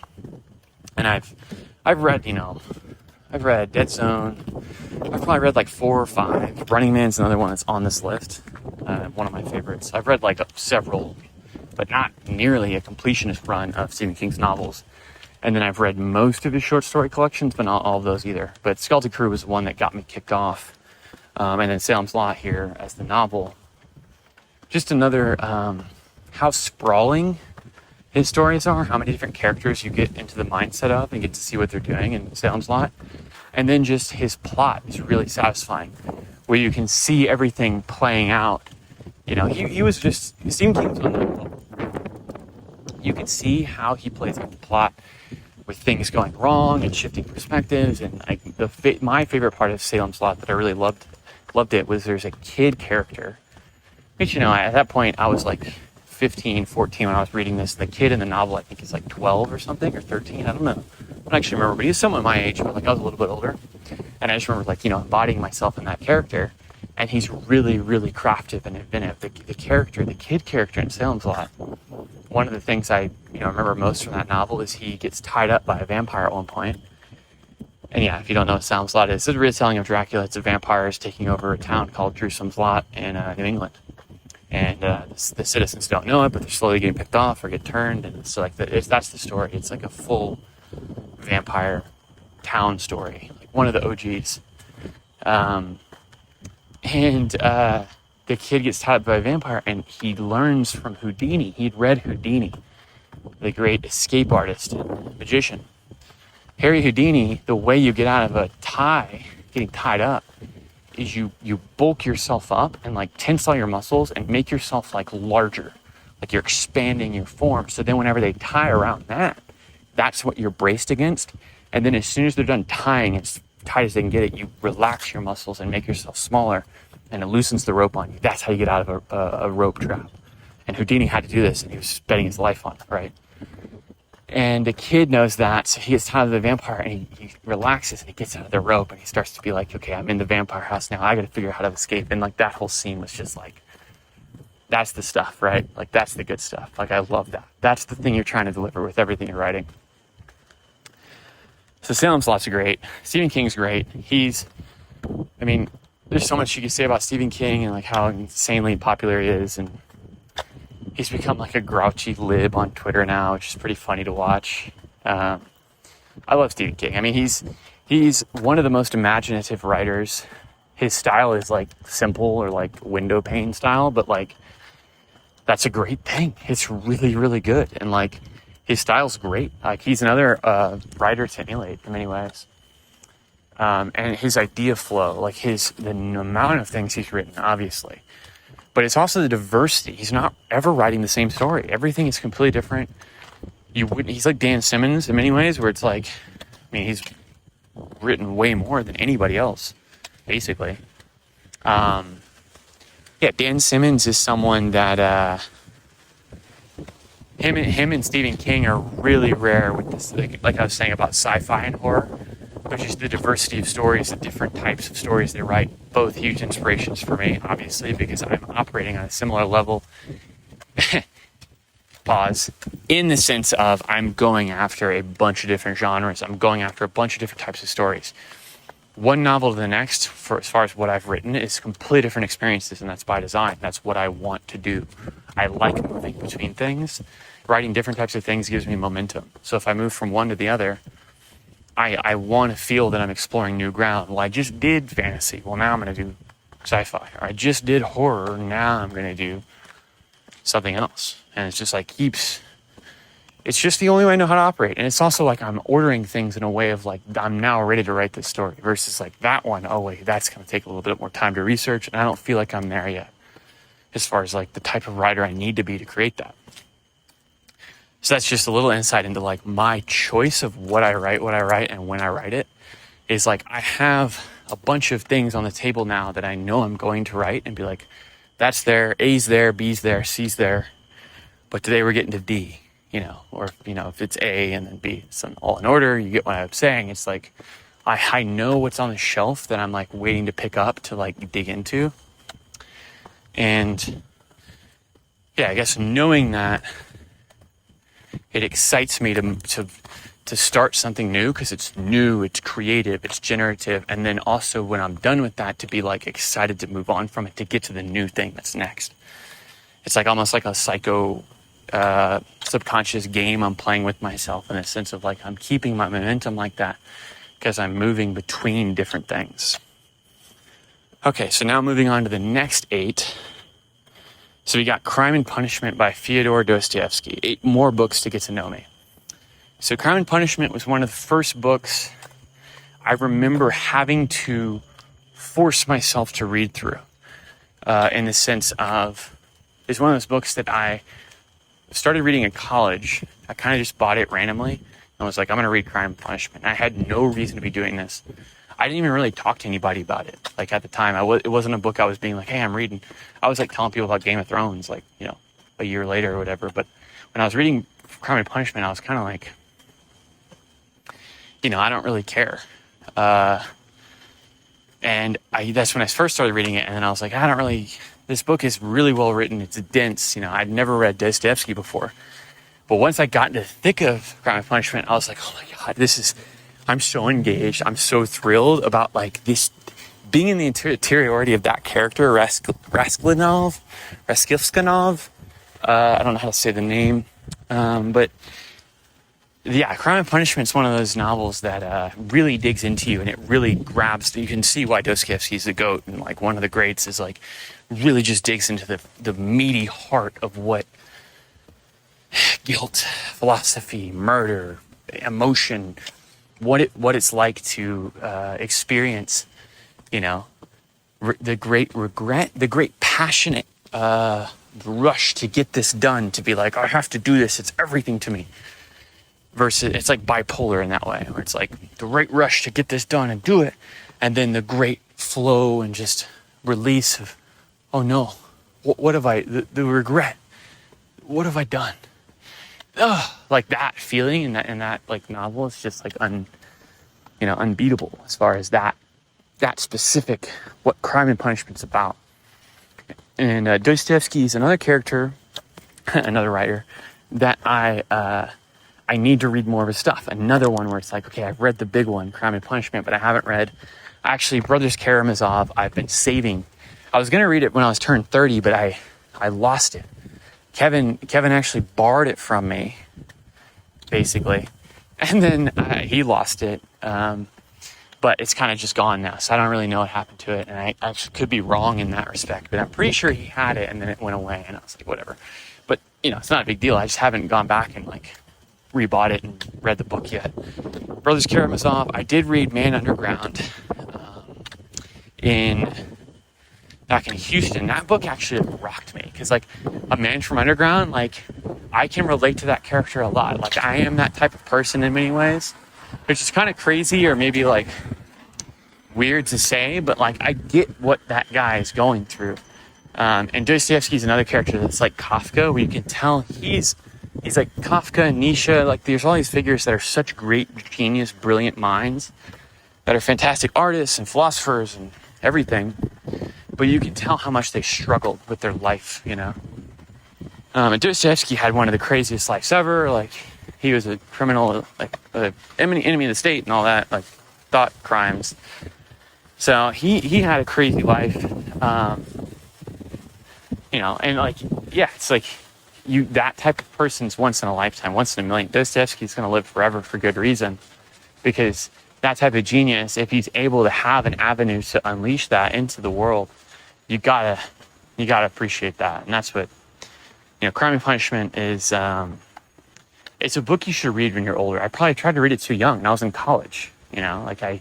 And I've read Dead Zone. I've probably read 4 or 5. Running Man's another one that's on this list. One of my favorites. I've read several, but not nearly a completionist run of Stephen King's novels. And then I've read most of his short story collections, but not all of those either. But Skeleton Crew was the one that got me kicked off. And then Salem's Lot here as the novel. Just another, how sprawling his stories are, how many different characters you get into the mindset of and get to see what they're doing in Salem's Lot. And then just his plot is really satisfying, where you can see everything playing out. He was just, Stephen King was on that level. You can see how he plays out the plot with things going wrong and shifting perspectives. And my favorite part of Salem's Lot that I really loved it was there's a kid character, which, at that point I was 15, 14 when I was reading this. The kid in the novel, I think, is 12 or something, or 13. I don't know. I don't actually remember, but he's someone my age, but I was a little bit older. And I just remember embodying myself in that character. And he's really, really craftive and inventive. The kid character in Salem's Lot, one of the things I remember most from that novel is he gets tied up by a vampire at one point. And yeah, if you don't know what Salem's Lot is, it's a retelling of Dracula. It's a vampires taking over a town called Jerusalem's Lot in New England. And the citizens don't know it, but they're slowly getting picked off or get turned. And so that's the story. It's a full vampire town story, one of the OGs. The kid gets tied up by a vampire, and he learns from Houdini. He'd read Houdini, the great escape artist and magician. Harry Houdini, the way you get out of getting tied up, is you bulk yourself up and tense all your muscles and make yourself larger. You're expanding your form. So then whenever they tie around that's what you're braced against. And then as soon as they're done tying, as tight as they can get it, you relax your muscles and make yourself smaller. and it loosens the rope on you. That's how you get out of a rope trap. And Houdini had to do this, and he was betting his life on it, right? And the kid knows that, so he gets tired of the vampire, and he relaxes, and he gets out of the rope, and he starts to be like, okay, I'm in the vampire house now. I got to figure out how to escape. And like that whole scene was just like, that's the stuff, right? Like that's the good stuff. Like I love that. That's the thing you're trying to deliver with everything you're writing. So Salem's Lot's great. Stephen King's great. There's so much you can say about Stephen King and like how insanely popular he is, and he's become like a grouchy lib on Twitter now, which is pretty funny to watch. I love Stephen King. I mean, he's one of the most imaginative writers. His style is like simple or like window pane style, but like that's a great thing. It's really, really good. And like his style's great. Like he's another writer to emulate in many ways. And his idea flow, like the amount of things he's written, obviously. But it's also the diversity. He's not ever writing the same story. Everything is completely different. He's like Dan Simmons in many ways, where it's like, he's written way more than anybody else, basically. Dan Simmons is someone that him and Stephen King are really rare with this. Like I was saying about sci-fi and horror, which is the diversity of stories, the different types of stories they write. Both huge inspirations for me, obviously, because I'm operating on a similar level. Pause. In the sense of I'm going after a bunch of different genres. I'm going after a bunch of different types of stories. One novel to the next, for as far as what I've written, is completely different experiences, and that's by design. That's what I want to do. I like moving between things. Writing different types of things gives me momentum. So if I move from one to the other, I want to feel that I'm exploring new ground. Well, I just did fantasy. Well, now I'm going to do sci-fi. Or I just did horror. Now I'm going to do something else. And it's just like it's just the only way I know how to operate. And it's also like I'm ordering things in a way of like, I'm now ready to write this story versus like that one. Oh wait, that's going to take a little bit more time to research. And I don't feel like I'm there yet as far as like the type of writer I need to be to create that. So that's just a little insight into like my choice of what I write, and when I write it is like, I have a bunch of things on the table now that I know I'm going to write and be like, that's there, A's there, B's there, C's there. But today we're getting to D, or, if it's A and then B, it's all in order. You get what I'm saying. It's like, I know what's on the shelf that I'm like waiting to pick up to like dig into. And yeah, I guess knowing that, it excites me to start something new because it's new, it's creative, it's generative. And then also when I'm done with that, to be like excited to move on from it, to get to the new thing that's next. It's like almost like a psycho subconscious game I'm playing with myself in a sense of like I'm keeping my momentum like that because I'm moving between different things. Okay, so now moving on to the next 8. So we got Crime and Punishment by Fyodor Dostoevsky. 8 more books to get to know me. So Crime and Punishment was one of the first books I remember having to force myself to read through. In the sense of, it's one of those books that I started reading in college. I kind of just bought it randomly. And was like, I'm going to read Crime and Punishment. And I had no reason to be doing this. I didn't even really talk to anybody about it. Like at the time, it wasn't a book I was being like, hey, I'm reading. I was like telling people about Game of Thrones, like, a year later or whatever. But when I was reading Crime and Punishment, I was kind of like, I don't really care. And that's when I first started reading it. And then I was like, this book is really well written. It's dense. I'd never read Dostoevsky before. But once I got into the thick of Crime and Punishment, I was like, oh my God, I'm so engaged. I'm so thrilled about like this, being in the interiority of that character, Rasklinov. I don't know how to say the name. But yeah, Crime and Punishment is one of those novels that really digs into you, and it really grabs. You can see why Dostoevsky is the GOAT, and like one of the greats is like really just digs into the meaty heart of what guilt, philosophy, murder, emotion, what it's like to experience, the great regret, the great passionate rush to get this done, to be like, I have to do this, it's everything to me. Versus, it's like bipolar in that way, where it's like the great rush to get this done and do it, and then the great flow and just release of, oh no, what have I, the regret, what have I done? Ugh, like that feeling in that like novel is just like unbeatable as far as that specific, what Crime and Punishment's about. And Dostoevsky is another character, another writer that I need to read more of his stuff. Another one where it's like, okay, I've read the big one, Crime and Punishment, but I haven't read, actually, Brothers Karamazov. I've been saving. I was going to read it when I was turned 30, but I lost it. Kevin actually borrowed it from me, basically. And then he lost it. But it's kind of just gone now, so I don't really know what happened to it. And I actually could be wrong in that respect, but I'm pretty sure he had it, and then it went away, and I was like, whatever. But, it's not a big deal. I just haven't gone back and, like, rebought it and read the book yet. Brothers Karamazov, I did read Man Underground back in Houston. That book actually rocked me, because, like, a man from underground, like, I can relate to that character a lot. Like, I am that type of person in many ways, which is kind of crazy or maybe, like, weird to say, but, like, I get what that guy is going through. And Dostoevsky is another character that's like Kafka, where you can tell he's like Kafka and Nietzsche. Like, there's all these figures that are such great, genius, brilliant minds that are fantastic artists and philosophers and everything, but you can tell how much they struggled with their life, And Dostoevsky had one of the craziest lives ever. Like, he was a criminal, like an enemy of the state and all that, like thought crimes. So he had a crazy life, and like, yeah, it's like that type of person's once in a lifetime, once in a million. Dostoevsky's going to live forever for good reason, because that type of genius, if he's able to have an avenue to unleash that into the world, you gotta appreciate that. And that's what, Crime and Punishment is. It's a book you should read when you're older. I probably tried to read it too young, and I was in college. Like I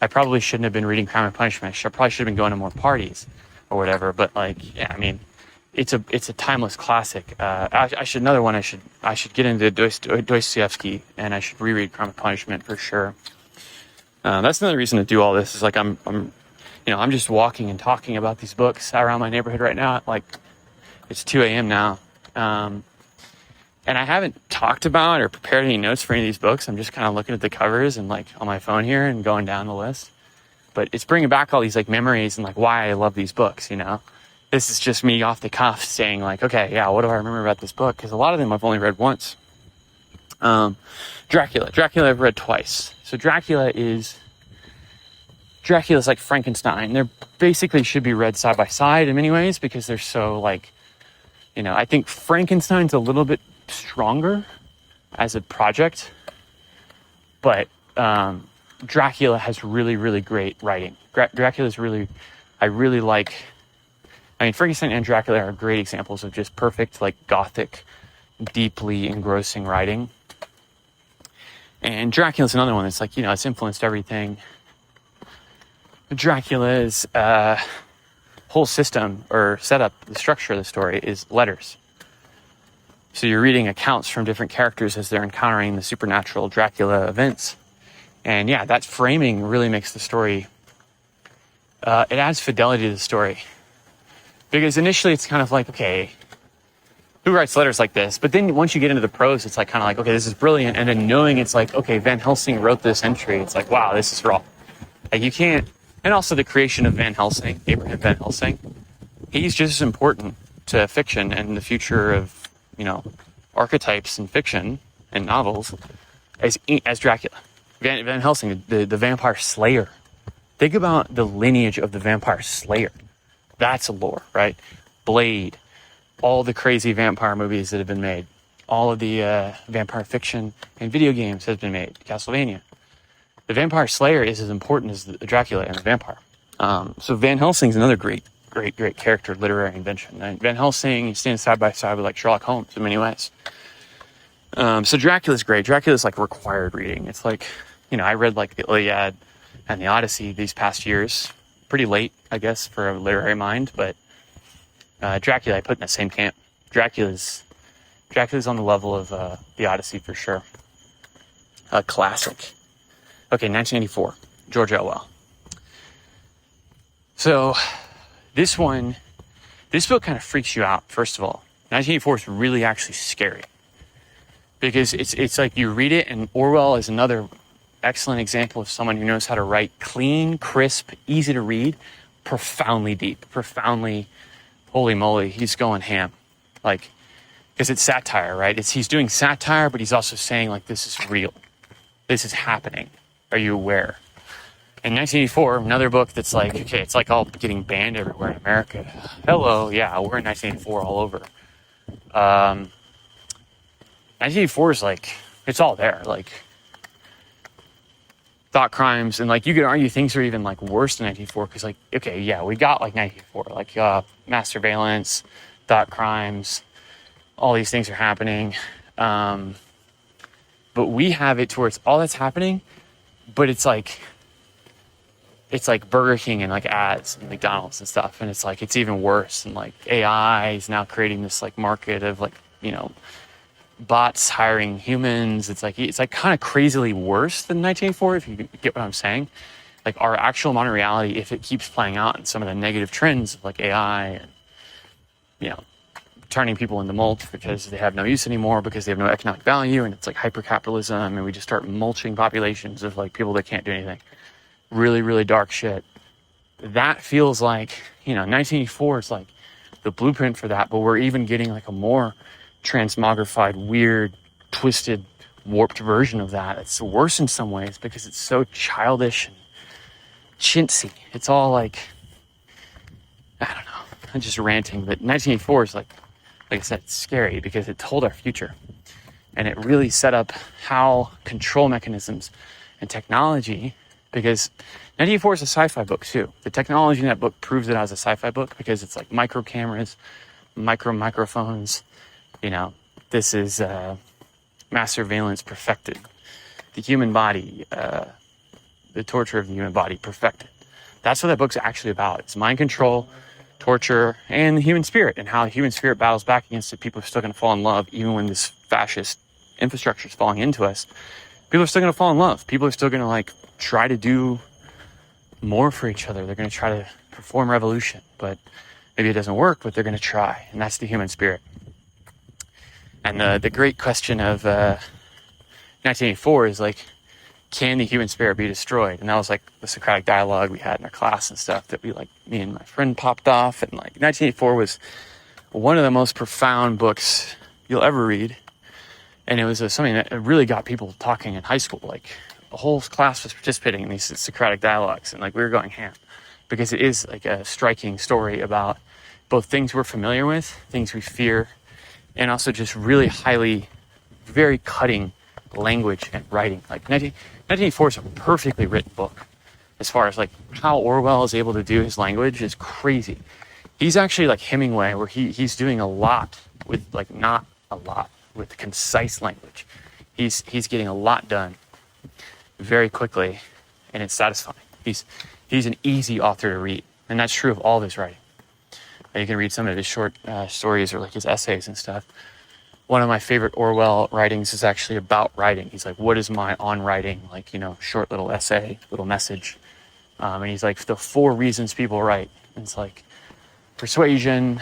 probably shouldn't have been reading Crime and Punishment. I probably should have been going to more parties or whatever. But, like, yeah, I mean, it's a timeless classic. I should get into Dostoevsky, and I should reread Crime and Punishment for sure. That's another reason to do all this. Is like I'm just walking and talking about these books around my neighborhood right now. Like, it's 2 a.m. now. And I haven't talked about or prepared any notes for any of these books. I'm just kind of looking at the covers and, like, on my phone here and going down the list. But it's bringing back all these, like, memories and, like, why I love these books, This is just me off the cuff saying, like, okay, yeah, what do I remember about this book? Because a lot of them I've only read once. Dracula I've read twice. So Dracula is like Frankenstein. They're basically should be read side by side in many ways, because they're so, like, I think Frankenstein's a little bit stronger as a project, but Dracula has really, really great writing. Dracula's really, I really like. I mean, Frankenstein and Dracula are great examples of just perfect, like, Gothic, deeply engrossing writing. And Dracula's another one that's like, it's influenced everything. Dracula's whole system or setup, the structure of the story is letters. So you're reading accounts from different characters as they're encountering the supernatural Dracula events. And yeah, that framing really makes the story, it adds fidelity to the story. Because initially it's kind of like, okay, who writes letters like this? But then once you get into the prose, it's like kind of like, okay, this is brilliant. And then knowing it's like, okay, Van Helsing wrote this entry. It's like, wow, this is raw. Like, you can't. And also the creation of Van Helsing, Abraham Van Helsing, he's just as important to fiction and the future of, archetypes in fiction and novels as Dracula. Van Helsing, the vampire slayer. Think about the lineage of the vampire slayer. That's a lore, right? Blade, all the crazy vampire movies that have been made, all of the vampire fiction and video games have been made, Castlevania. The vampire slayer is as important as the Dracula and the vampire. So Van Helsing's another great character, literary invention. And Van Helsing stands side by side with, like, Sherlock Holmes in many ways. So Dracula's great. Dracula's like required reading. It's like, I read, like, the Iliad and the Odyssey these past years. Pretty late, I guess, for a literary mind, but Dracula I put in the same camp. Dracula's on the level of the Odyssey for sure. A classic. Okay, 1984, George Orwell. So this book kind of freaks you out. First of all, 1984 is really actually scary because it's like you read it, and Orwell is another excellent example of someone who knows how to write clean, crisp, easy to read, profoundly deep, profoundly, holy moly, he's going ham. Like, because it's satire, right? He's doing satire, but he's also saying, like, this is real. This is happening. Are you aware? In 1984, another book that's like, okay, it's like all getting banned everywhere in America. Hello, yeah, we're in 1984 all over. 1984 is like, it's all there. Like, thought crimes, and like, you could argue things are even like worse than 1984 because, like, okay, yeah, we got like 1984, like mass surveillance, thought crimes, all these things are happening. But we have it towards all that's happening, but it's like Burger King and like ads and McDonald's and stuff. And it's like, it's even worse. And like AI is now creating this like market of like, you know, bots hiring humans. It's like kind of crazily worse than 1984, if you get what I'm saying. Like our actual modern reality, if it keeps playing out, and some of the negative trends of like AI and, you know, turning people into mulch because they have no use anymore, because they have no economic value, and it's like hyper-capitalism, and we just start mulching populations of like people that can't do anything. Really, really dark shit. That feels like, you know, 1984 is like the blueprint for that, but we're even getting like a more transmogrified, weird, twisted, warped version of that. It's worse in some ways because it's so childish and chintzy. It's all like, I don't know, I'm just ranting, but 1984 is like I said, it's scary because it told our future, and it really set up how control mechanisms and technology, because 1984 is a sci-fi book too. The technology in that book proves it as a sci-fi book because it's like micro cameras, microphones, you know, this is mass surveillance perfected. The human body, the torture of the human body perfected. That's what that book's actually about. It's mind control, torture, and the human spirit, and how the human spirit battles back against it. People are still going to fall in love even when this fascist infrastructure is falling into us. People are still going to fall in love. People are still going to like try to do more for each other. They're going to try to perform revolution, but maybe it doesn't work, but they're going to try. And that's the human spirit. And the great question of 1984 is like, can the human spirit be destroyed? And that was like the Socratic dialogue we had in our class and stuff that we like, me and my friend popped off. And like 1984 was one of the most profound books you'll ever read. And it was something that really got people talking in high school. Like the whole class was participating in these Socratic dialogues, and like we were going ham because it is like a striking story about both things we're familiar with, things we fear, and also just really highly, very cutting language and writing. Like 1984 is a perfectly written book. As far as like how Orwell is able to do his language is crazy. He's actually like Hemingway, where he's doing a lot with like not a lot with concise language. He's getting a lot done very quickly, and it's satisfying. He's an easy author to read, and that's true of all of his writing. You can read some of his short stories or like his essays and stuff. One of my favorite Orwell writings is actually about writing. He's like, what is my on writing? Like, you know, short little essay, little message. And he's like, the 4 reasons people write. And it's like persuasion,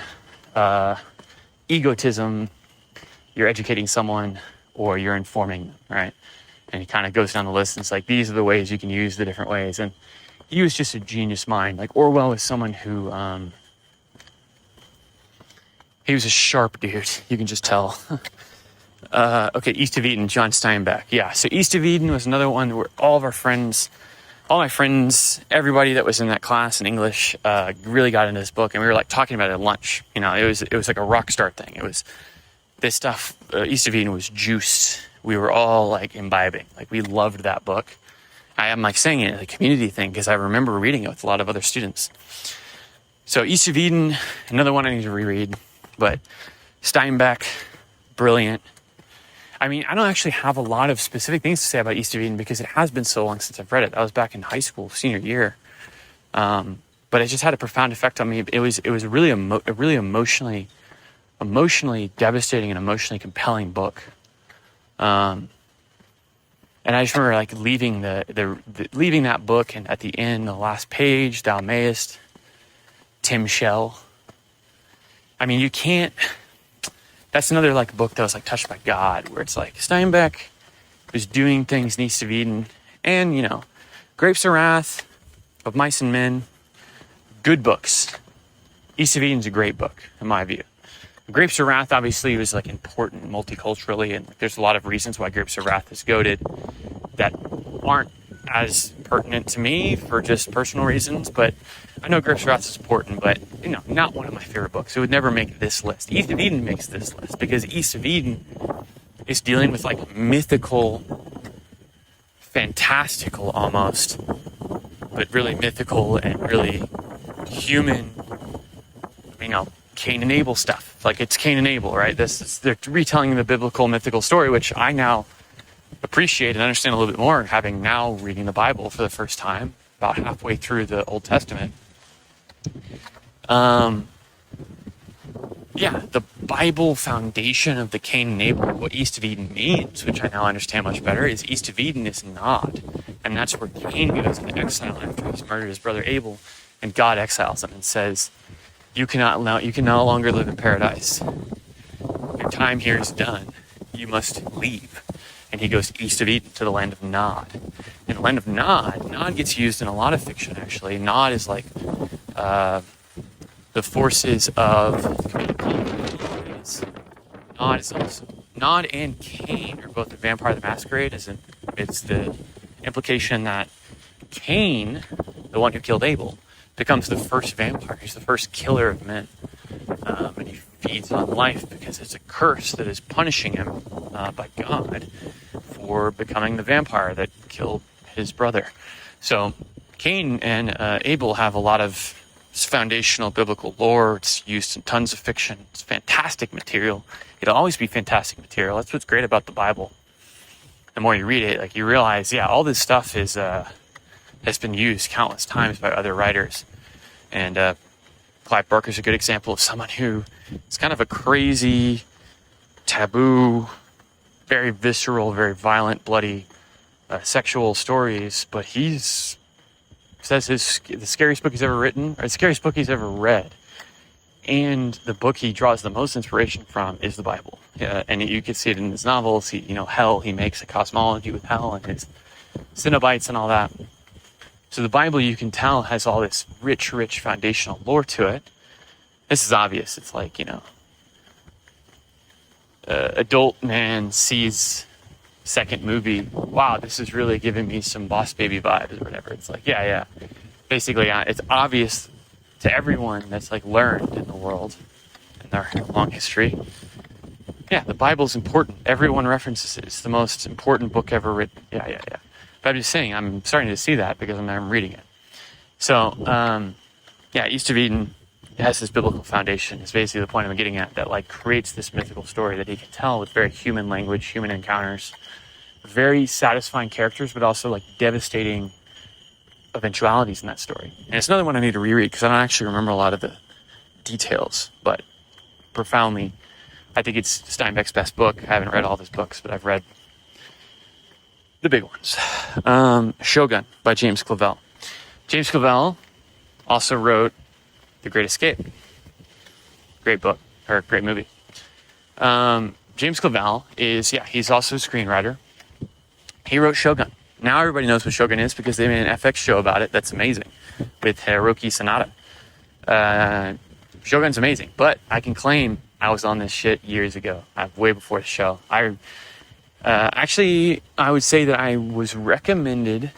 egotism, you're educating someone, or you're informing them, right? And he kind of goes down the list, and it's like, these are the ways you can use the different ways. And he was just a genius mind. Like Orwell is someone who, he was a sharp dude. You can just tell. Okay, East of Eden, John Steinbeck. Yeah, so East of Eden was another one where all my friends, everybody that was in that class in English really got into this book, and we were like talking about it at lunch. You know, it was like a rock star thing. It was this stuff. East of Eden was juiced. We were all like imbibing. Like we loved that book. I am like saying it as a community thing because I remember reading it with a lot of other students. So East of Eden, another one I need to reread. But Steinbeck, brilliant. I mean, I don't actually have a lot of specific things to say about East of Eden because it has been so long since I've read it. I was back in high school, senior year. But it just had a profound effect on me. It was a really emotionally devastating and emotionally compelling book. And I just remember like leaving leaving that book, and at the end, the last page, thou mayest, Tim Shell. I mean, you can't. That's another like book that was like touched by God, where it's like Steinbeck was doing things in East of Eden, and Grapes of Wrath, Of Mice and Men, good books. East of Eden's a great book in my view. Grapes of Wrath obviously was like important multiculturally, and like, there's a lot of reasons why Grapes of Wrath is goated that aren't as pertinent to me for just personal reasons, but I know Grapes of Wrath is important, but not one of my favorite books. It would never make this list. East of Eden makes this list because East of Eden is dealing with like mythical, fantastical almost, but really mythical and really human, Cain and Abel stuff. Like it's Cain and Abel, right? They're retelling the biblical mythical story, which I now appreciate and understand a little bit more, having now reading the Bible for the first time, about halfway through the Old Testament. The Bible foundation of the Cain and Abel, what East of Eden means, which I now understand much better, is East of Eden is Nod. And that's where Cain goes into exile after he's murdered his brother Abel, and God exiles him and says, you can no longer live in paradise. Your time here is done. You must leave. And he goes east of Eden to the land of Nod. In the land of Nod gets used in a lot of fiction, actually. Nod is like the forces of Nod and Cain are both the Vampire the Masquerade. It's the implication that Cain, the one who killed Abel, becomes the first vampire. He's the first killer of men. And he feeds on life because it's a curse that is punishing him by God for becoming the vampire that killed his brother. So Cain and Abel have a lot of foundational biblical lore. It's used in tons of fiction. It's fantastic material. It'll always be fantastic material. That's what's great about the Bible. The more you read it, like you realize, all this stuff has been used countless times by other writers. And Clive Barker is a good example of someone who is kind of a crazy, taboo, very visceral, very violent, bloody, sexual stories, but says the scariest book he's ever written, or the scariest book he's ever read, and the book he draws the most inspiration from is the Bible. And you can see it in his novels. Hell, he makes a cosmology with hell and his Cenobites and all that. So the Bible, you can tell, has all this rich foundational lore to it. This is obvious. It's like, adult man sees second movie. Wow, this is really giving me some Boss Baby vibes or whatever. It's like, yeah. Basically, it's obvious to everyone that's like learned in the world in their long history. Yeah, the Bible's important. Everyone references it. It's the most important book ever written. Yeah. But I'm just saying, I'm starting to see that because I'm reading it. So, East of Eden has this biblical foundation. Is basically the point I'm getting at, that like creates this mythical story that he can tell with very human language, human encounters, very satisfying characters, but also like devastating eventualities in that story. And it's another one I need to reread because I don't actually remember a lot of the details, but profoundly, I think it's Steinbeck's best book. I haven't read all of his books, but I've read the big ones. Shōgun by James Clavell. James Clavell also wrote The Great Escape. Great book, or great movie. James Clavell he's also a screenwriter. He wrote Shōgun. Now everybody knows what Shōgun is because they made an FX show about it that's amazing with Hiroki Sanada. Shōgun's amazing, but I can claim I was on this shit years ago, way before the show. Actually, I would say that I was recommended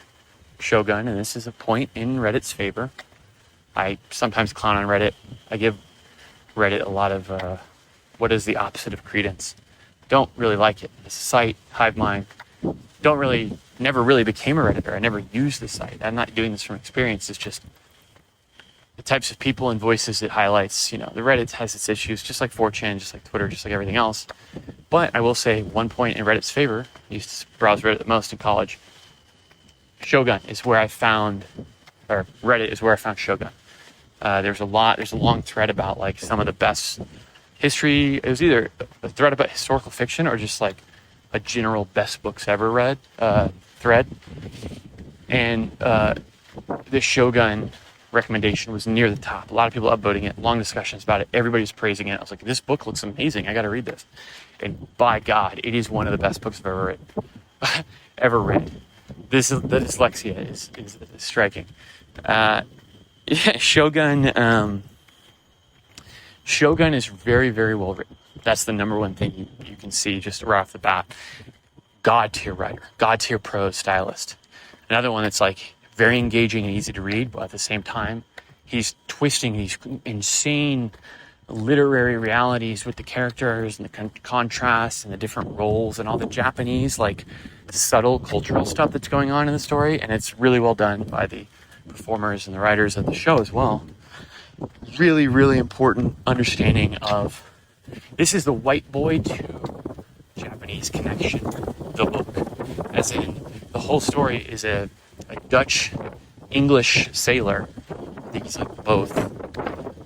Shōgun, and this is a point in Reddit's favor. I sometimes clown on Reddit. I give Reddit a lot of what is the opposite of credence. Don't really like it. The site, hive mind, never really became a Redditor. I never used the site. I'm not doing this from experience. It's just the types of people and voices it highlights. The Reddit has its issues, just like 4chan, just like Twitter, just like everything else. But I will say one point in Reddit's favor. I used to browse Reddit the most in college. Shōgun is where I found, or Reddit is where I found Shōgun. There's a long thread about like some of the best history. It was either a thread about historical fiction or just like a general best books ever read thread. And the Shōgun recommendation was near the top. A lot of people upvoting it, long discussions about it. Everybody's praising it. I was like, this book looks amazing. I got to read this. And by God, it is one of the best books I've ever read. The dyslexia is striking. Shōgun is very, very well written. That's the number one thing you can see just right off the bat. God tier writer, God tier prose stylist. Another one that's like very engaging and easy to read, but at the same time, he's twisting these insane literary realities with the characters and the contrasts and the different roles and all the Japanese, like, subtle cultural stuff that's going on in the story. And it's really well done by the performers and the writers of the show as well. Really, really important understanding of this is the white boy to Japanese connection, the book. As in, the whole story is a Dutch English sailor. I think he's like both.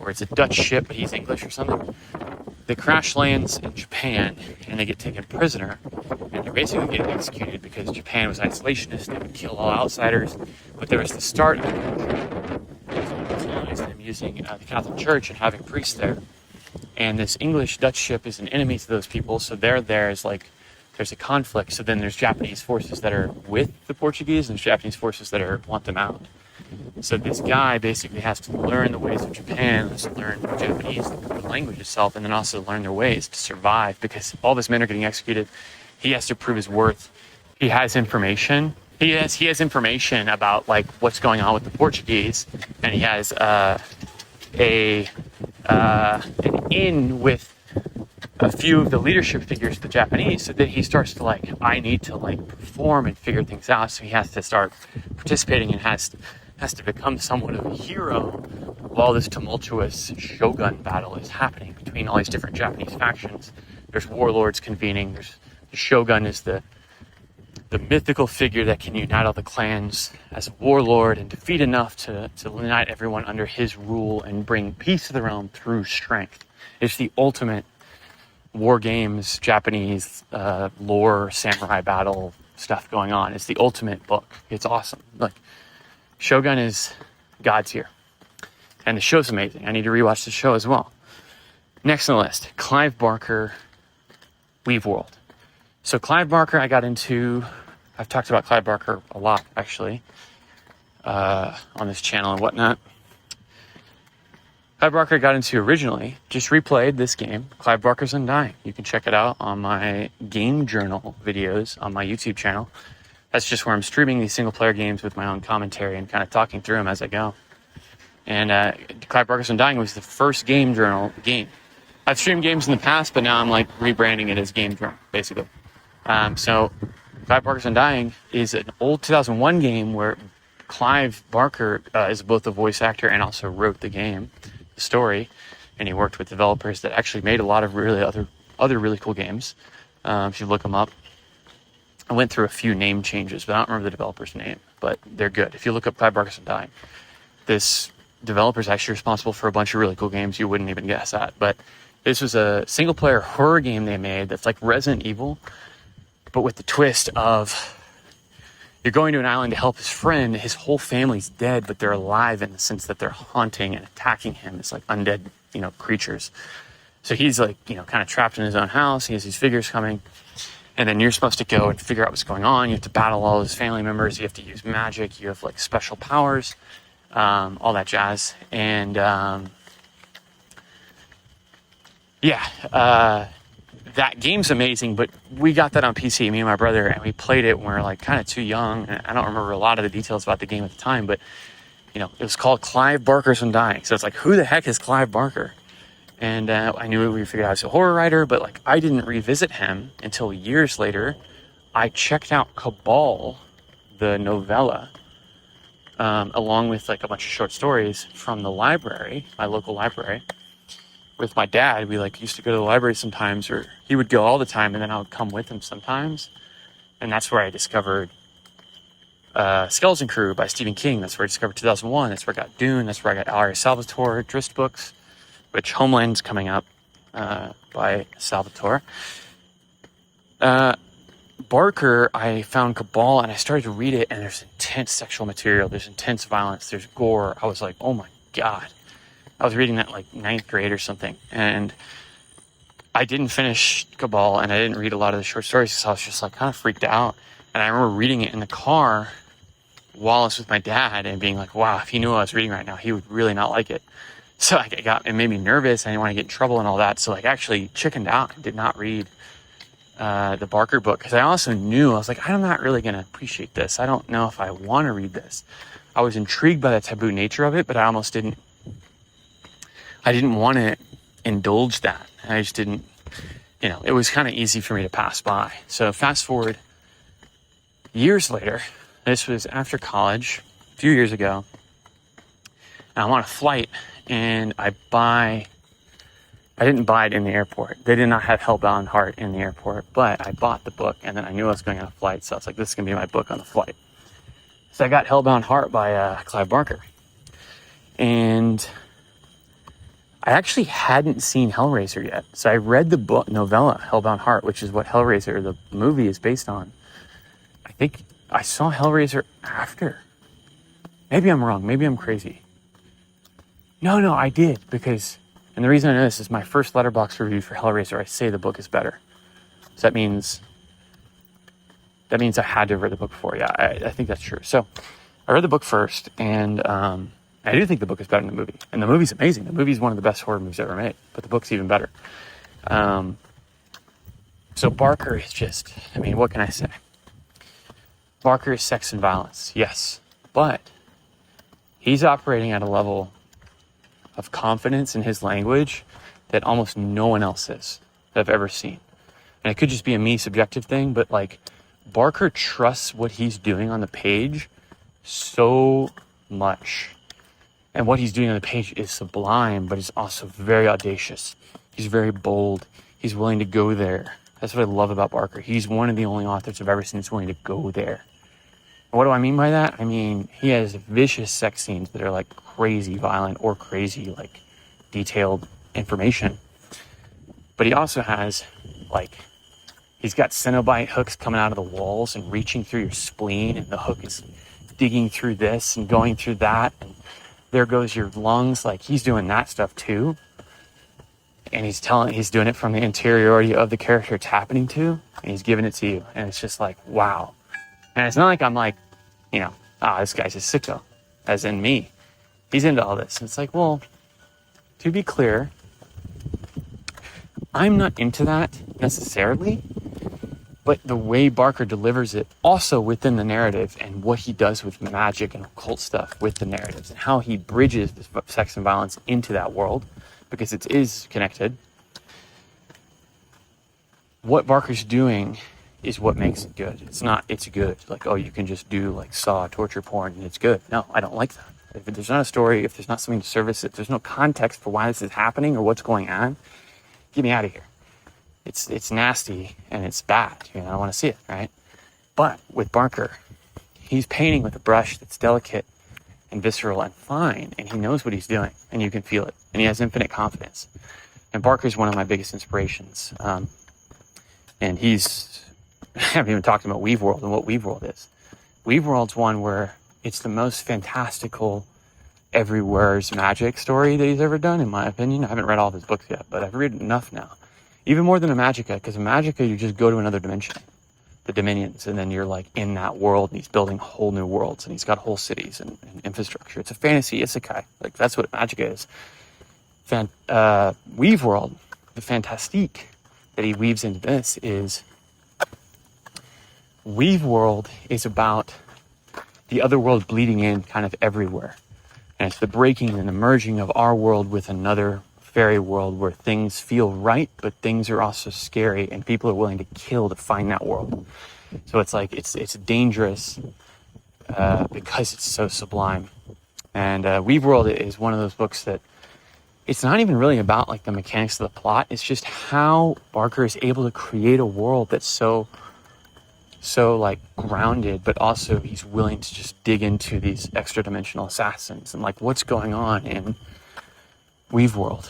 Or it's a Dutch ship, but he's English or something. They crash lands in Japan and they get taken prisoner. And they're basically getting executed because Japan was isolationist. They would kill all outsiders. But there was the start of them using the Catholic Church and having priests there. And this English Dutch ship is an enemy to those people. So they're there as like, there's a conflict. So then there's Japanese forces that are with the Portuguese and there's Japanese forces that want them out. So this guy basically has to learn the ways of Japan, has to learn Japanese, the language itself, and then also learn their ways to survive because all these men are getting executed. He has to prove his worth. He has information. He has information about like what's going on with the Portuguese, and he has an in with a few of the leadership figures of the Japanese. So then he starts to like, I need to like perform and figure things out. So he has to start participating and has to become somewhat of a hero while this tumultuous Shōgun battle is happening between all these different Japanese factions. There's warlords convening. The Shōgun is the mythical figure that can unite all the clans as a warlord and defeat enough to unite everyone under his rule and bring peace to the realm through strength. It's the ultimate war games, Japanese lore, samurai battle stuff going on. It's the ultimate book. It's awesome. Like, Shōgun is God tier. And the show's amazing. I need to rewatch the show as well. Next on the list, Clive Barker, Weaveworld. So Clive Barker, I've talked about Clive Barker a lot, actually, on this channel and whatnot. Clive Barker got into originally, just replayed this game, Clive Barker's Undying. You can check it out on my game journal videos on my YouTube channel. That's just where I'm streaming these single-player games with my own commentary and kind of talking through them as I go. And Clive Barker's Undying was the first game journal game. I've streamed games in the past, but now I'm like rebranding it as game journal, basically. So Clive Barker's Undying is an old 2001 game where Clive Barker is both a voice actor and also wrote the game, the story, and he worked with developers that actually made a lot of really other really cool games. If you look them up, I went through a few name changes, but I don't remember the developer's name, but they're good. If you look up Clive Barker's Undying, this developer is actually responsible for a bunch of really cool games you wouldn't even guess at. But this was a single-player horror game they made that's like Resident Evil, but with the twist of you're going to an island to help his friend. His whole family's dead, but they're alive in the sense that they're haunting and attacking him. It's like undead, creatures. So he's like, kind of trapped in his own house. He has these figures coming. And then you're supposed to go and figure out what's going on. You have to battle all his family members. You have to use magic. You have like special powers, all that jazz. And that game's amazing. But we got that on PC, me and my brother, and we played it when we were like kind of too young. And I don't remember a lot of the details about the game at the time, but it was called Clive Barker's Undying. So it's like, who the heck is Clive Barker? And I knew we figured out he's a horror writer, but like I didn't revisit him until years later. I checked out Cabal, the novella, along with like a bunch of short stories from the library, my local library. With my dad, we like used to go to the library sometimes, or he would go all the time, and then I would come with him sometimes. And that's where I discovered Skeleton Crew by Stephen King. That's where I discovered 2001. That's where I got Dune. That's where I got R.A. Salvatore Drizzt books, which Homeland's coming up by Salvatore. Barker, I found Cabal and I started to read it, and there's intense sexual material, there's intense violence, there's gore. I was like, oh my God. I was reading that like ninth grade or something, and I didn't finish Cabal, and I didn't read a lot of the short stories, so I was just like kind of freaked out. And I remember reading it in the car while I was with my dad and being like, wow, if he knew what I was reading right now, he would really not like it. So it made me nervous. I didn't want to get in trouble and all that. So like actually chickened out and did not read the Barker book, because I also knew, I was like, I'm not really going to appreciate this. I don't know if I want to read this. I was intrigued by the taboo nature of it, but I didn't want to indulge that. I just didn't, it was kind of easy for me to pass by. So fast forward years later, this was after college, a few years ago, and I'm on a flight, and I didn't buy it in the airport. They did not have Hellbound Heart in the airport, but I bought the book, and then I knew I was going on a flight, so I was like, this is going to be my book on the flight. So I got Hellbound Heart by Clive Barker. And I actually hadn't seen Hellraiser yet. So I read the book novella, Hellbound Heart, which is what Hellraiser, the movie, is based on. I think I saw Hellraiser after. Maybe I'm wrong. Maybe I'm crazy. No, I did, because... And the reason I know this is my first Letterboxd review for Hellraiser, I say the book is better. So that means I had to have read the book before. Yeah, I think that's true. So I read the book first, and I do think the book is better than the movie. And the movie's amazing. The movie's one of the best horror movies ever made, but the book's even better. So Barker is just, what can I say? Barker is sex and violence, yes. But he's operating at a level of confidence in his language that almost no one else is that I've ever seen. And it could just be a me subjective thing, but like Barker trusts what he's doing on the page so much. And what he's doing on the page is sublime, but it's also very audacious. He's very bold. He's willing to go there. That's what I love about Barker. He's one of the only authors I've ever seen that's willing to go there. And what do I mean by that? He has vicious sex scenes that are like crazy violent or crazy like detailed information. But he also has he's got Cenobite hooks coming out of the walls and reaching through your spleen, and the hook is digging through this and going through that, and there goes your lungs. Like, he's doing that stuff too. And he's doing it from the interiority of the character it's happening to, and he's giving it to you. And it's just like, wow. And it's not like I'm like, this guy's a sicko, as in me. He's into all this. And it's like, well, to be clear, I'm not into that necessarily, but the way Barker delivers it also within the narrative, and what he does with magic and occult stuff with the narratives, and how he bridges the sex and violence into that world, because it is connected. What Barker's doing is what makes it good. It's good. Like, oh, you can just do like Saw torture porn and it's good. No, I don't like that. If there's not a story, if there's not something to service it, if there's no context for why this is happening or what's going on, get me out of here. It's nasty and it's bad. I don't want to see it, right? But with Barker, he's painting with a brush that's delicate and visceral and fine, and he knows what he's doing, and you can feel it, and he has infinite confidence. And Barker's one of my biggest inspirations. And I haven't even talked about Weaveworld and what Weaveworld is. Weaveworld's one where it's the most fantastical everywhere's magic story that he's ever done, in my opinion. I haven't read all of his books yet, but I've read enough now. Even more than a Magica, because a Magica, you just go to another dimension, the Dominions, and then you're like in that world, and he's building whole new worlds, and he's got whole cities and infrastructure. It's a fantasy isekai. Like, that's what Magica is. Weaveworld, the fantastique that he weaves into this is, Weaveworld is about the other world bleeding in kind of everywhere. And it's the breaking and the merging of our world with another fairy world where things feel right, but things are also scary, and people are willing to kill to find that world. So it's like, it's dangerous because it's so sublime. And Weaveworld is one of those books that it's not even really about like the mechanics of the plot. It's just how Barker is able to create a world that's so like grounded, but also he's willing to just dig into these extra dimensional assassins and like what's going on in Weaveworld.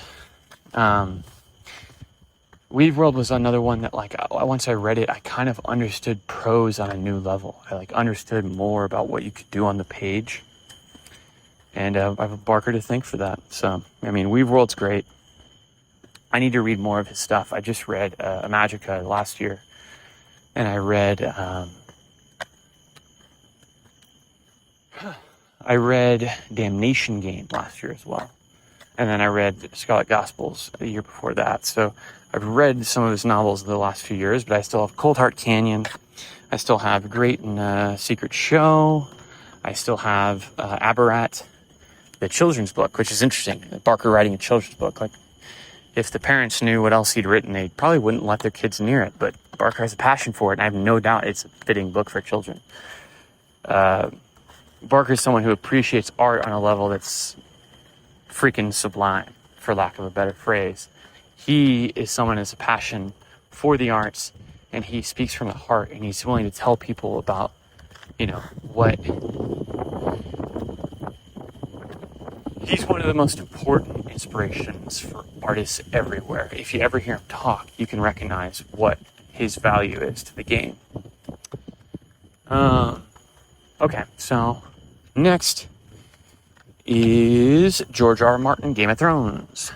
Weaveworld was another one that, like, once I read it, I kind of understood prose on a new level. I, like, understood more about what you could do on the page. And I have Barker to thank for that. So, I mean, Weaveworld's great. I need to read more of his stuff. I just read Magica last year. And I read Damnation Game last year as well. And then I read Scarlet Gospels the year before that. So I've read some of his novels the last few years, but I still have Cold Heart Canyon. I still have Great and Secret Show. I still have Aberrat, the children's book, which is interesting. Barker writing a children's book. Like, if the parents knew what else he'd written, they probably wouldn't let their kids near it. But Barker has a passion for it, and I have no doubt it's a fitting book for children. Barker is someone who appreciates art on a level that's freaking sublime, for lack of a better phrase. He is someone who has a passion for the arts, and he speaks from the heart, and he's willing to tell people about, you know, what... He's one of the most important inspirations for artists everywhere. If you ever hear him talk, you can recognize what his value is to the game. Okay, so next is George R. R. Martin, Game of Thrones.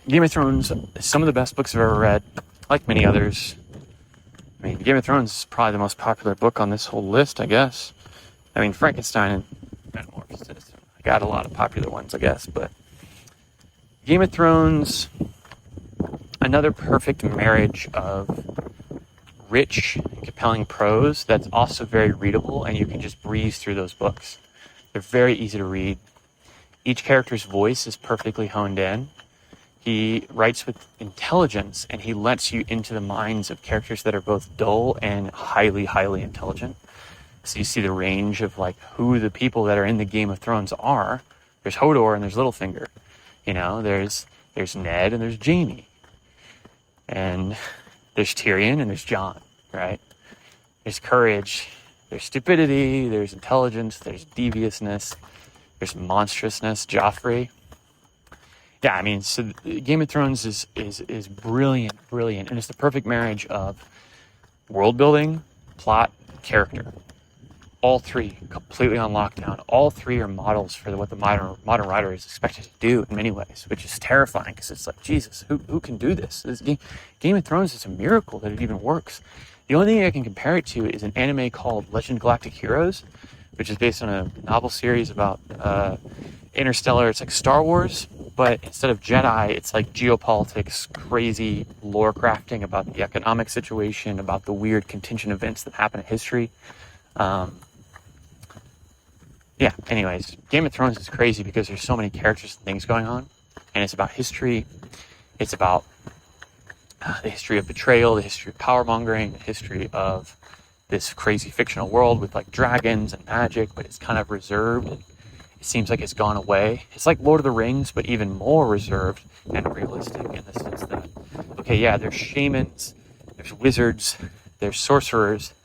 Game of Thrones, some of the best books I've ever read, like many others. I mean, Game of Thrones is probably the most popular book on this whole list, I guess. I mean, Frankenstein and Metamorphosis. I got a lot of popular ones, I guess, but Game of Thrones, another perfect marriage of rich and compelling prose that's also very readable, and you can just breeze through those books. They're very easy to read. Each character's voice is perfectly honed in. He writes with intelligence, and he lets you into the minds of characters that are both dull and highly, highly intelligent. So you see the range of, like, who the people that are in the Game of Thrones are. There's Hodor and there's Littlefinger. You know, there's Ned and there's Jaime. And there's Tyrion and there's Jon, right? There's courage, there's stupidity, there's intelligence, there's deviousness, there's monstrousness, Joffrey. Yeah, I mean, so Game of Thrones is brilliant, and it's the perfect marriage of world building, plot, character. All three completely on lockdown. All three are models for what the modern writer is expected to do in many ways, which is terrifying because it's like, Jesus, who can do this? Game of Thrones is a miracle that it even works. The only thing I can compare it to is an anime called Legend of Galactic Heroes, which is based on a novel series about interstellar. It's like Star Wars, but instead of Jedi, it's like geopolitics, crazy lore crafting about the economic situation, about the weird contingent events that happen in history. Yeah, anyways, Game of Thrones is crazy because there's so many characters and things going on, and it's about history. It's about the history of betrayal, the history of power mongering, the history of this crazy fictional world with, like, dragons and magic, but it's kind of reserved. It seems like it's gone away. It's like Lord of the Rings, but even more reserved and realistic in the sense that, okay, yeah, there's shamans, there's wizards, there's sorcerers,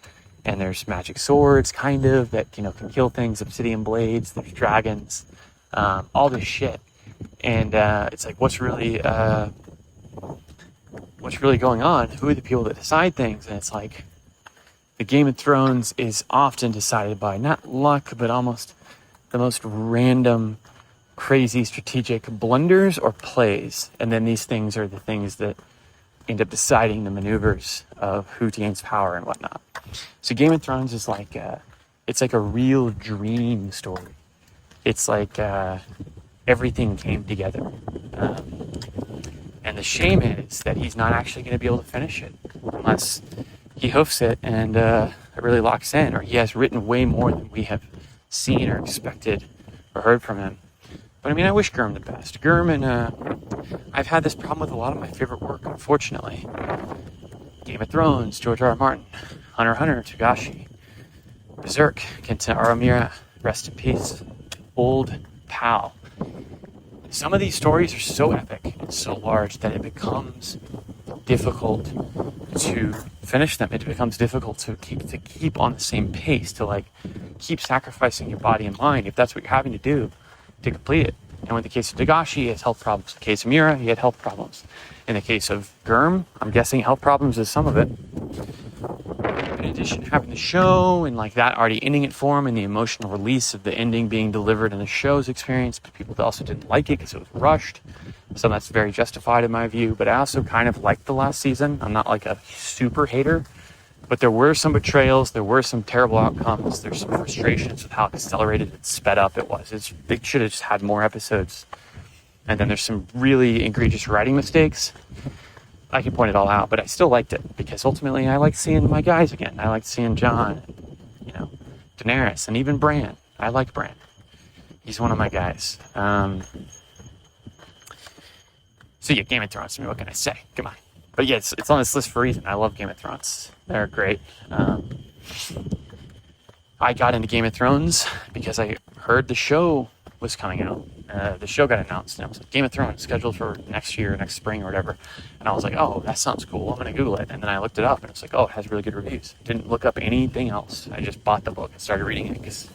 and there's magic swords, kind of, that, you know, can kill things, obsidian blades, there's dragons, all this shit. And it's like, what's really going on? Who are the people that decide things? And it's like, the Game of Thrones is often decided by not luck, but almost the most random, crazy strategic blunders or plays. And then these things are the things that end up deciding the maneuvers of who gains power and whatnot. So Game of Thrones is like it's like a real dream story. It's like everything came together. And the shame is that he's not actually going to be able to finish it unless he hoofs it and it really locks in, or he has written way more than we have seen or expected or heard from him. But I mean, I wish Gurm the best. Gurm and I've had this problem with a lot of my favorite work, unfortunately. Game of Thrones, George R. R. Martin, Hunter x Hunter, Togashi, Berserk, Kenta Aramira, rest in peace, Old Pal. Some of these stories are so epic and so large that it becomes difficult to finish them. It becomes difficult to keep on the same pace, to, like, keep sacrificing your body and mind if that's what you're having to do to complete it. And in the case of Dagashi, he has health problems. In the case of Mura, he had health problems. In the case of Gurm, I'm guessing health problems is some of it. In addition to having the show and like that already ending it for him and the emotional release of the ending being delivered in the show's experience, but people also didn't like it because it was rushed. So that's very justified in my view. But I also kind of liked the last season. I'm not like a super hater, but there were some betrayals. There were some terrible outcomes. There's some frustrations with how accelerated and sped up it was. They should have just had more episodes. And then there's some really egregious writing mistakes. I can point it all out, but I still liked it because ultimately I like seeing my guys again. I like seeing Jon, Daenerys, and even Bran. I like Bran. He's one of my guys. So yeah, Game of Thrones. I mean, what can I say? Come on. But yeah, it's on this list for a reason. I love Game of Thrones. They're great. I got into Game of Thrones because I heard the show was coming out. The show got announced, and I was like, Game of Thrones scheduled for next year, next spring or whatever. And I was like, oh, that sounds cool. I'm going to Google it. And then I looked it up, and it's like, oh, it has really good reviews. Didn't look up anything else. I just bought the book and started reading it because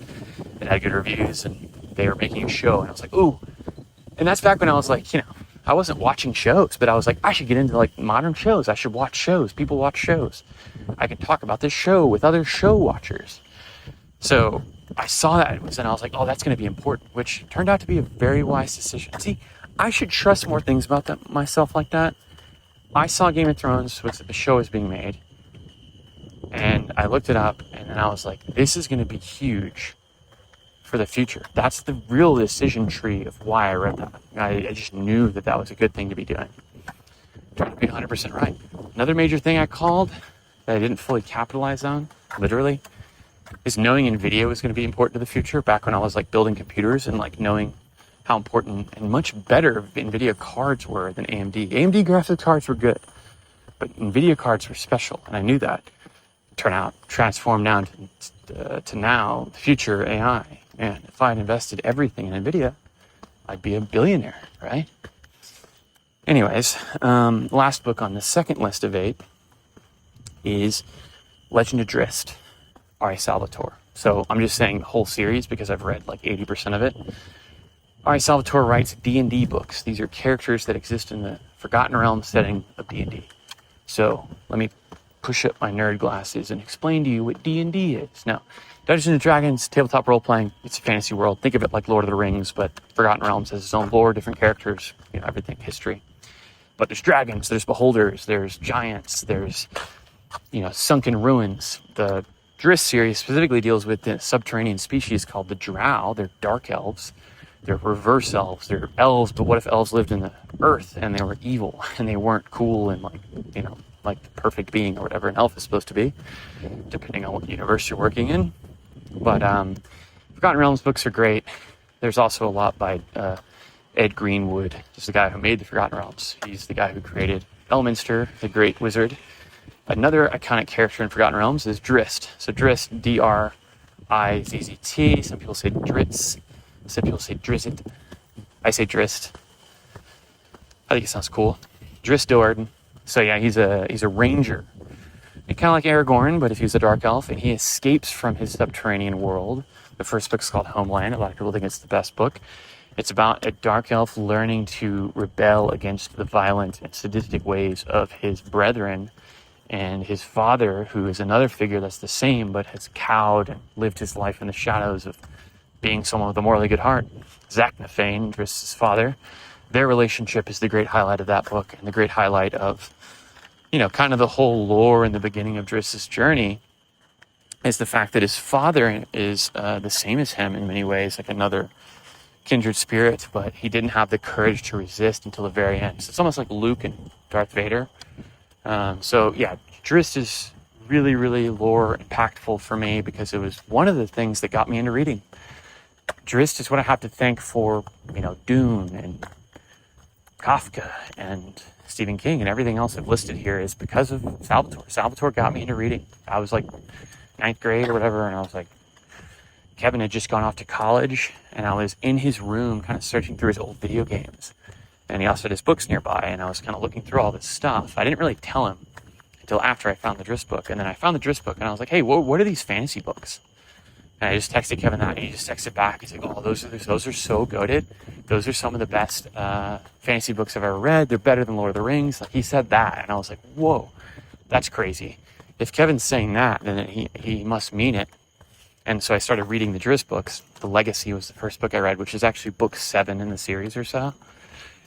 it had good reviews, and they were making a show. And I was like, ooh. And that's back when I was like, I wasn't watching shows, but I was like, I should get into like modern shows. I should watch shows. People watch shows. I can talk about this show with other show watchers. So I saw that and I was like, oh, that's going to be important, which turned out to be a very wise decision. See, I should trust more things about that myself like that. I saw Game of Thrones, the show was being made, and I looked it up, and then I was like, this is going to be huge for the future. That's the real decision tree of why I read that. I just knew that was a good thing to be doing. Trying to be 100% right. Another major thing I called that I didn't fully capitalize on, literally, is knowing NVIDIA was going to be important to the future back when I was like building computers and like knowing how important and much better NVIDIA cards were than AMD. AMD graphics cards were good, but NVIDIA cards were special, and I knew that. Transformed down to now, the future AI. And if I had invested everything in NVIDIA, I'd be a billionaire, right? Anyways, last book on the second list of 8 is Legend of Drizzt, R.A. Salvatore. So I'm just saying the whole series because I've read like 80% of it. R.A. Salvatore writes D&D books. These are characters that exist in the Forgotten Realms setting of D&D. So let me push up my nerd glasses and explain to you what D&D is. Now, Dungeons & Dragons, tabletop role-playing, it's a fantasy world. Think of it like Lord of the Rings, but Forgotten Realms has its own lore, different characters, everything, history. But there's dragons, there's beholders, there's giants, there's, sunken ruins. The Drizzt series specifically deals with the subterranean species called the Drow. They're dark elves. They're reverse elves. They're elves, but what if elves lived in the earth and they were evil and they weren't cool and like the perfect being or whatever an elf is supposed to be, depending on what universe you're working in. But Forgotten Realms books are great. There's also a lot by Ed Greenwood. He's the guy who made the Forgotten Realms. He's the guy who created Elminster, the great wizard. Another iconic character in Forgotten Realms is Drizzt. So Drizzt, D-R-I-Z-Z-T. Some people say Drizzt. Some people say Drizzt. I say Drizzt. I think it sounds cool. Drizzt Do'Urden. So yeah, he's a ranger. And kind of like Aragorn, but if he's a dark elf, and he escapes from his subterranean world. The first book's called Homeland. A lot of people think it's the best book. It's about a dark elf learning to rebel against the violent and sadistic ways of his brethren, and his father, who is another figure that's the same, but has cowed and lived his life in the shadows of being someone with a morally good heart. Zaknafein, Drizzt's father. Their relationship is the great highlight of that book, and the great highlight of, kind of the whole lore in the beginning of Drizzt's journey is the fact that his father is the same as him in many ways, like another kindred spirit, but he didn't have the courage to resist until the very end. So it's almost like Luke and Darth Vader. Drizzt is really, really lore impactful for me because it was one of the things that got me into reading. Drizzt is what I have to thank for, Dune and Kafka and Stephen King and everything else I've listed here is because of Salvatore. Salvatore got me into reading. I was like 9th grade or whatever, and I was like, Kevin had just gone off to college, and I was in his room kind of searching through his old video games. And he also had his books nearby, and I was kind of looking through all this stuff. I didn't really tell him until after I found the Drizzt book. And then I found the Drizzt book, and I was like, hey, what are these fantasy books? And I just texted Kevin that, and he just texted back. He's like, "Oh, those are so goated. Those are some of the best fantasy books I've ever read. They're better than Lord of the Rings." Like, he said that, and I was like, "Whoa, that's crazy." If Kevin's saying that, then he must mean it. And so I started reading the Drizzt books. The Legacy was the first book I read, which is actually book 7 in the series or so.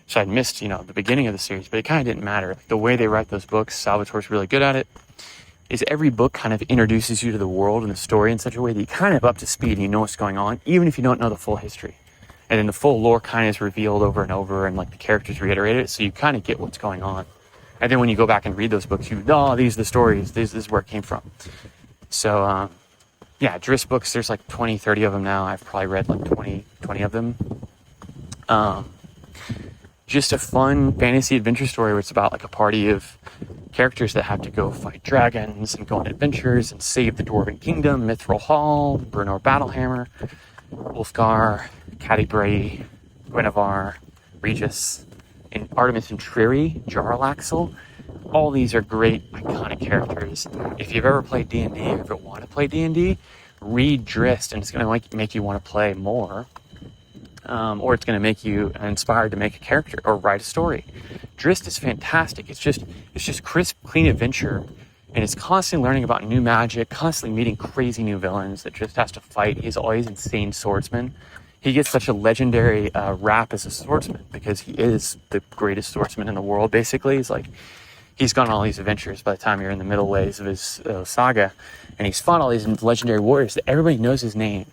So I'd missed, the beginning of the series, but it kind of didn't matter. The way they write those books, Salvatore's really good at it, is every book kind of introduces you to the world and the story in such a way that you're kind of up to speed and you know what's going on, even if you don't know the full history. And then the full lore kind of is revealed over and over, and like the characters reiterate it, so you kind of get what's going on. And then when you go back and read those books, these are the stories, this is where it came from. So, Drizzt books, there's like 20, 30 of them now. I've probably read like 20 of them. Just a fun fantasy adventure story where it's about like a party of characters that have to go fight dragons and go on adventures and save the Dwarven Kingdom, Mithril Hall, Bruenor Battlehammer, Wulfgar, Catti-brie, Guinevere, Regis, and Artemis and Triri, Jarlaxle. All these are great, iconic characters. If you've ever played D&D or if you want to play D&D, read Drizzt, and it's going to make you want to play more. Or it's going to make you inspired to make a character or write a story. Drizzt is fantastic. It's just crisp, clean adventure, and it's constantly learning about new magic, constantly meeting crazy new villains that Drizzt has to fight. He's always insane swordsman. He gets such a legendary rap as a swordsman because he is the greatest swordsman in the world. Basically, he's gone on all these adventures by the time you're in the middle ways of his saga, and he's fought all these legendary warriors that everybody knows his name.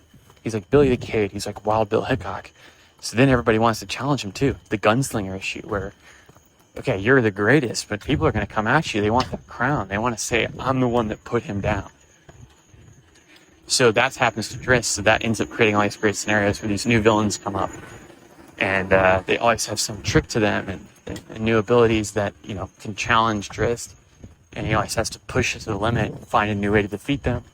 He's like Billy the Kid. He's like Wild Bill Hickok. So then everybody wants to challenge him too. The gunslinger issue where, okay, you're the greatest, but people are going to come at you. They want the crown. They want to say, I'm the one that put him down. So that happens to Drizzt. So that ends up creating all these great scenarios where these new villains come up. And they always have some trick to them and new abilities that, can challenge Drizzt. And he always has to push it to the limit and find a new way to defeat them.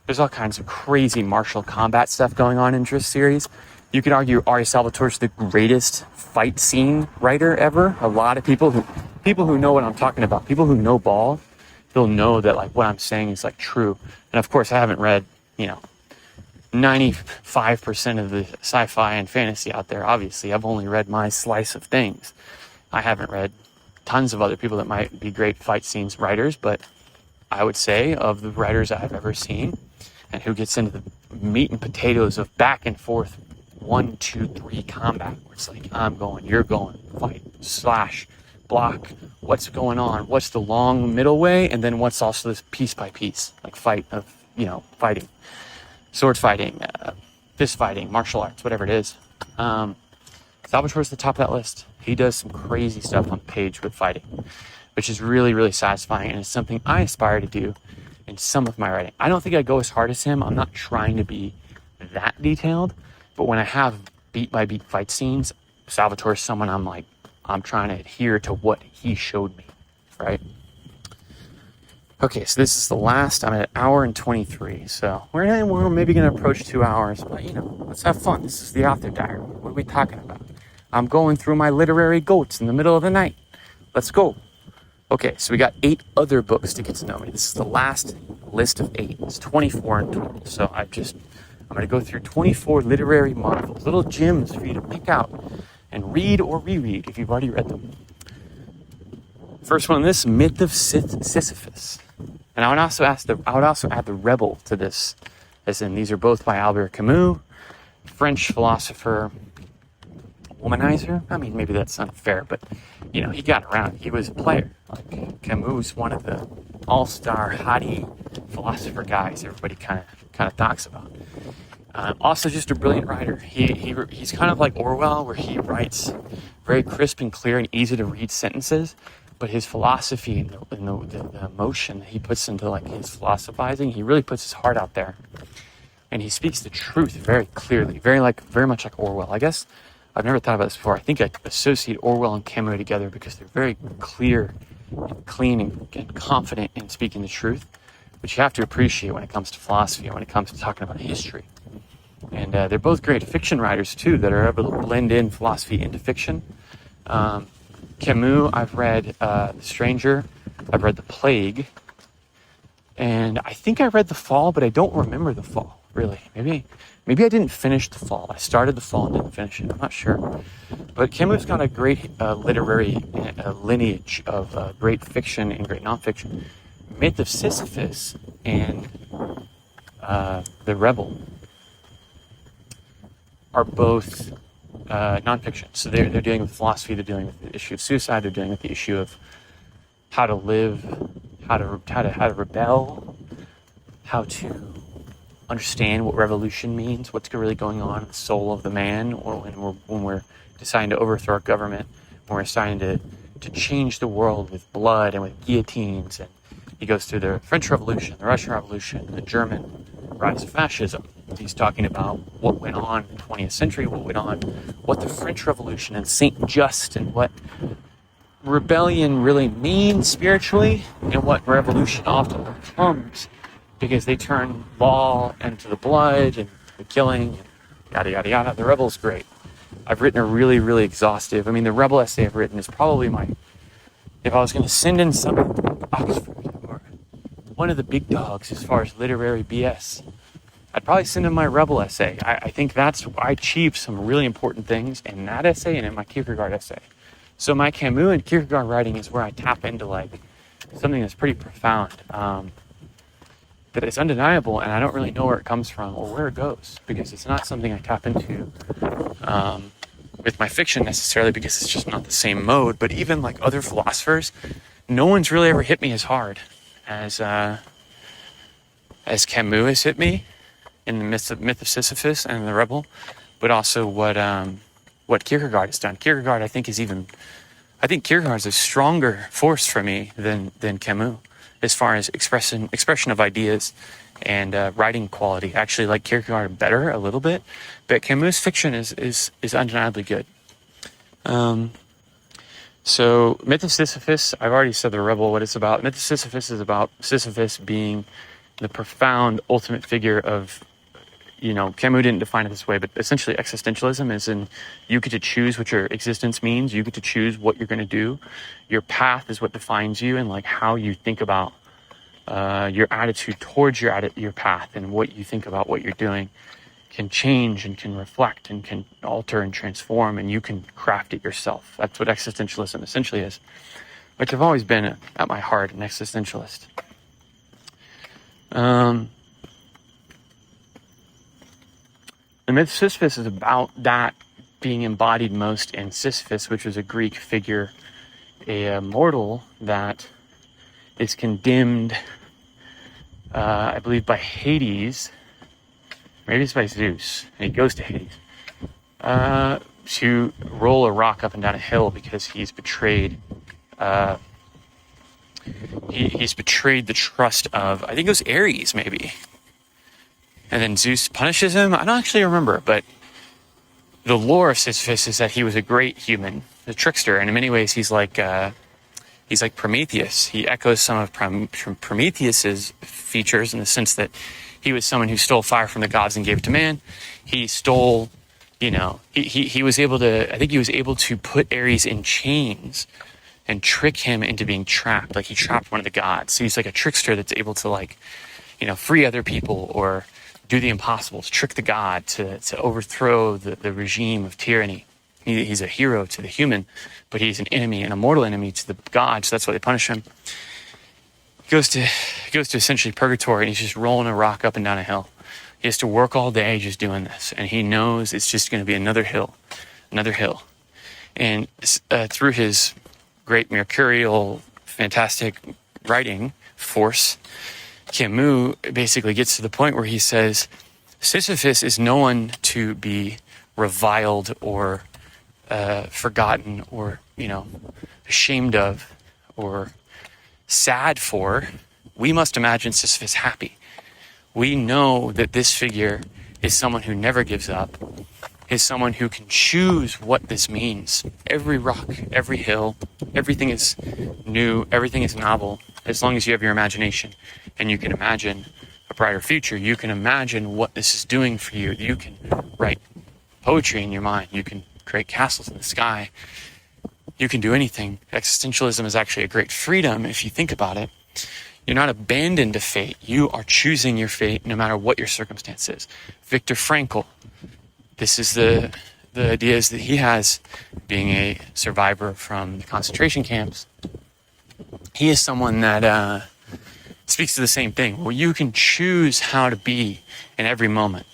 There's all kinds of crazy martial combat stuff going on in Drizzt series. You could argue Ari Salvatore's the greatest fight scene writer ever. A lot of people who know what I'm talking about, people who know ball, they'll know that like what I'm saying is like true. And of course I haven't read, 95% of the sci-fi and fantasy out there. Obviously, I've only read my slice of things. I haven't read tons of other people that might be great fight scenes writers, but I would say of the writers I've ever seen and who gets into the meat and potatoes of back and forth 1, 2, 3 combat, where it's like I'm going, you're going, fight, slash, block, what's going on, what's the long middle way, and then what's also this piece by piece, like fight of, fighting, sword fighting, fist fighting, martial arts, whatever it is. Salvatore's the top of that list. He does some crazy stuff on page with fighting, which is really, really satisfying, and it's something I aspire to do in some of my writing. I don't think I go as hard as him. I'm not trying to be that detailed, but when I have beat by beat fight scenes, Salvatore's someone I'm trying to adhere to what he showed me, right? Okay, so this is the last. I'm at 1 hour and 23, so we're maybe going to approach 2 hours, but let's have fun. This is the author diary. What are we talking about? I'm going through my literary goats in the middle of the night. Let's go. Okay, so we got 8 other books to get to know me. This is the last list of 8. It's 24 in total, so I'm going to go through 24 literary marvels, little gems for you to pick out and read or reread if you've already read them. First one, this Myth of Sisyphus. And I would also add the Rebel to this, as in these are both by Albert Camus, French philosopher, womanizer. I mean, maybe that's unfair, but he got around. He was a player. Like Camus, one of the all-star hottie philosopher guys everybody kind of talks about. Also, just a brilliant writer. He's kind of like Orwell, where he writes very crisp and clear and easy to read sentences. But his philosophy and the emotion that he puts into like his philosophizing, he really puts his heart out there, and he speaks the truth very clearly, very much like Orwell. I guess I've never thought about this before. I think I associate Orwell and Camus together because they're very clear and clean and confident in speaking the truth, which you have to appreciate when it comes to philosophy and when it comes to talking about history. And they're both great fiction writers too that are able to blend in philosophy into fiction. Camus, I've read The Stranger, I've read The Plague, and I think I read The Fall, but I don't remember The Fall, really. Maybe I didn't finish The Fall. I started The Fall and didn't finish it. I'm not sure. But Camus got a great literary lineage of great fiction and great nonfiction. Myth of Sisyphus and The Rebel are both nonfiction. So they're dealing with philosophy, they're dealing with the issue of suicide, they're dealing with the issue of how to live, how to rebel, how to understand what revolution means, what's really going on in the soul of the man, or when we're deciding to overthrow our government, when we're deciding to change the world with blood and with guillotines. And he goes through the French Revolution, the Russian Revolution, the German rise of fascism. He's talking about what went on in the 20th century, what the French Revolution and Saint Just and what rebellion really means spiritually, and what revolution often becomes, because they turn law into the blood and the killing, and yada yada yada. The Rebel's great. I've written a really, really exhaustive. The Rebel essay I've written is probably if I was going to send in something to Oxford or one of the big dogs as far as literary BS, I'd probably send in my Rebel essay. I think I achieved some really important things in that essay and in my Kierkegaard essay. So my Camus and Kierkegaard writing is where I tap into something that's pretty profound, that is undeniable, and I don't really know where it comes from or where it goes, because it's not something I tap into with my fiction necessarily, because it's just not the same mode. But even other philosophers, no one's really ever hit me as hard as Camus has hit me in the myth of Sisyphus and The Rebel, but also what Kierkegaard has done. Kierkegaard, I think Kierkegaard is a stronger force for me than Camus, as far as expression of ideas and writing quality. I actually like Kierkegaard better a little bit, but Camus' fiction is undeniably good. So Myth of Sisyphus, I've already said The Rebel, what it's about. Myth of Sisyphus is about Sisyphus being the profound ultimate figure of, Camus didn't define it this way, but essentially existentialism is you get to choose what your existence means. You get to choose what you're going to do. Your path is what defines you, and how you think about your attitude towards your path, and what you think about what you're doing can change and can reflect and can alter and transform, and you can craft it yourself. That's what existentialism essentially is. I've always been at my heart an existentialist. The myth of Sisyphus is about that being embodied most in Sisyphus, which was a Greek figure, a mortal that is condemned, I believe, by Hades. Maybe it's by Zeus, and he goes to Hades to roll a rock up and down a hill because he's betrayed. He's betrayed the trust of, I think it was Ares, maybe. And then Zeus punishes him. I don't actually remember, but the lore of Sisyphus is that he was a great human, a trickster, and in many ways he's like Prometheus. He echoes some of Prometheus's features in the sense that he was someone who stole fire from the gods and gave it to man. He stole, he was able to, I think he was able to put Ares in chains and trick him into being trapped. He trapped one of the gods. So he's like a trickster that's able to free other people or do the impossible, to trick the god, to overthrow the regime of tyranny. He's a hero to the human, but he's an enemy, an immortal enemy to the god, so that's why they punish him. He goes to essentially purgatory, and he's just rolling a rock up and down a hill. He has to work all day just doing this, and he knows it's just going to be another hill. And through his great mercurial, fantastic writing force, Camus basically gets to the point where he says, Sisyphus is no one to be reviled or forgotten or, ashamed of or sad for. We must imagine Sisyphus happy. We know that this figure is someone who never gives up, is someone who can choose what this means. Every rock, every hill, everything is new, everything is novel, as long as you have your imagination and you can imagine a brighter future. You can imagine what this is doing for you. You can write poetry in your mind. You can create castles in the sky. You can do anything. Existentialism is actually a great freedom if you think about it. You're not abandoned to fate. You are choosing your fate no matter what your circumstance is. Viktor Frankl, this is the ideas that he has, being a survivor from the concentration camps. He is someone that speaks to the same thing, where you can choose how to be in every moment.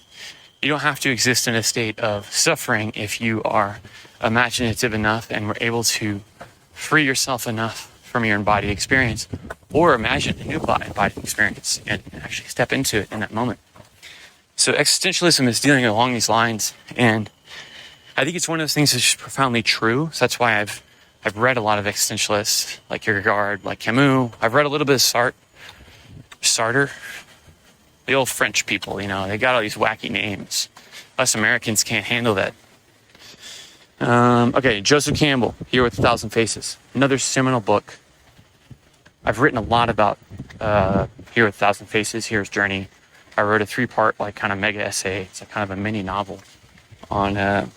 You don't have to exist in a state of suffering if you are imaginative enough and were able to free yourself enough from your embodied experience, or imagine a new embodied experience and actually step into it in that moment. So existentialism is dealing along these lines, and I think it's one of those things that's just profoundly true. So that's why I've read a lot of existentialists, like Kierkegaard, like Camus. I've read a little bit of Sartre, the old French people, they got all these wacky names. Us Americans can't handle that. Okay, Joseph Campbell, Here with a Thousand Faces. Another seminal book. I've written a lot about Here with a Thousand Faces, Hero's Journey. I wrote a 3-part, kind of mega essay. It's kind of a mini novel on the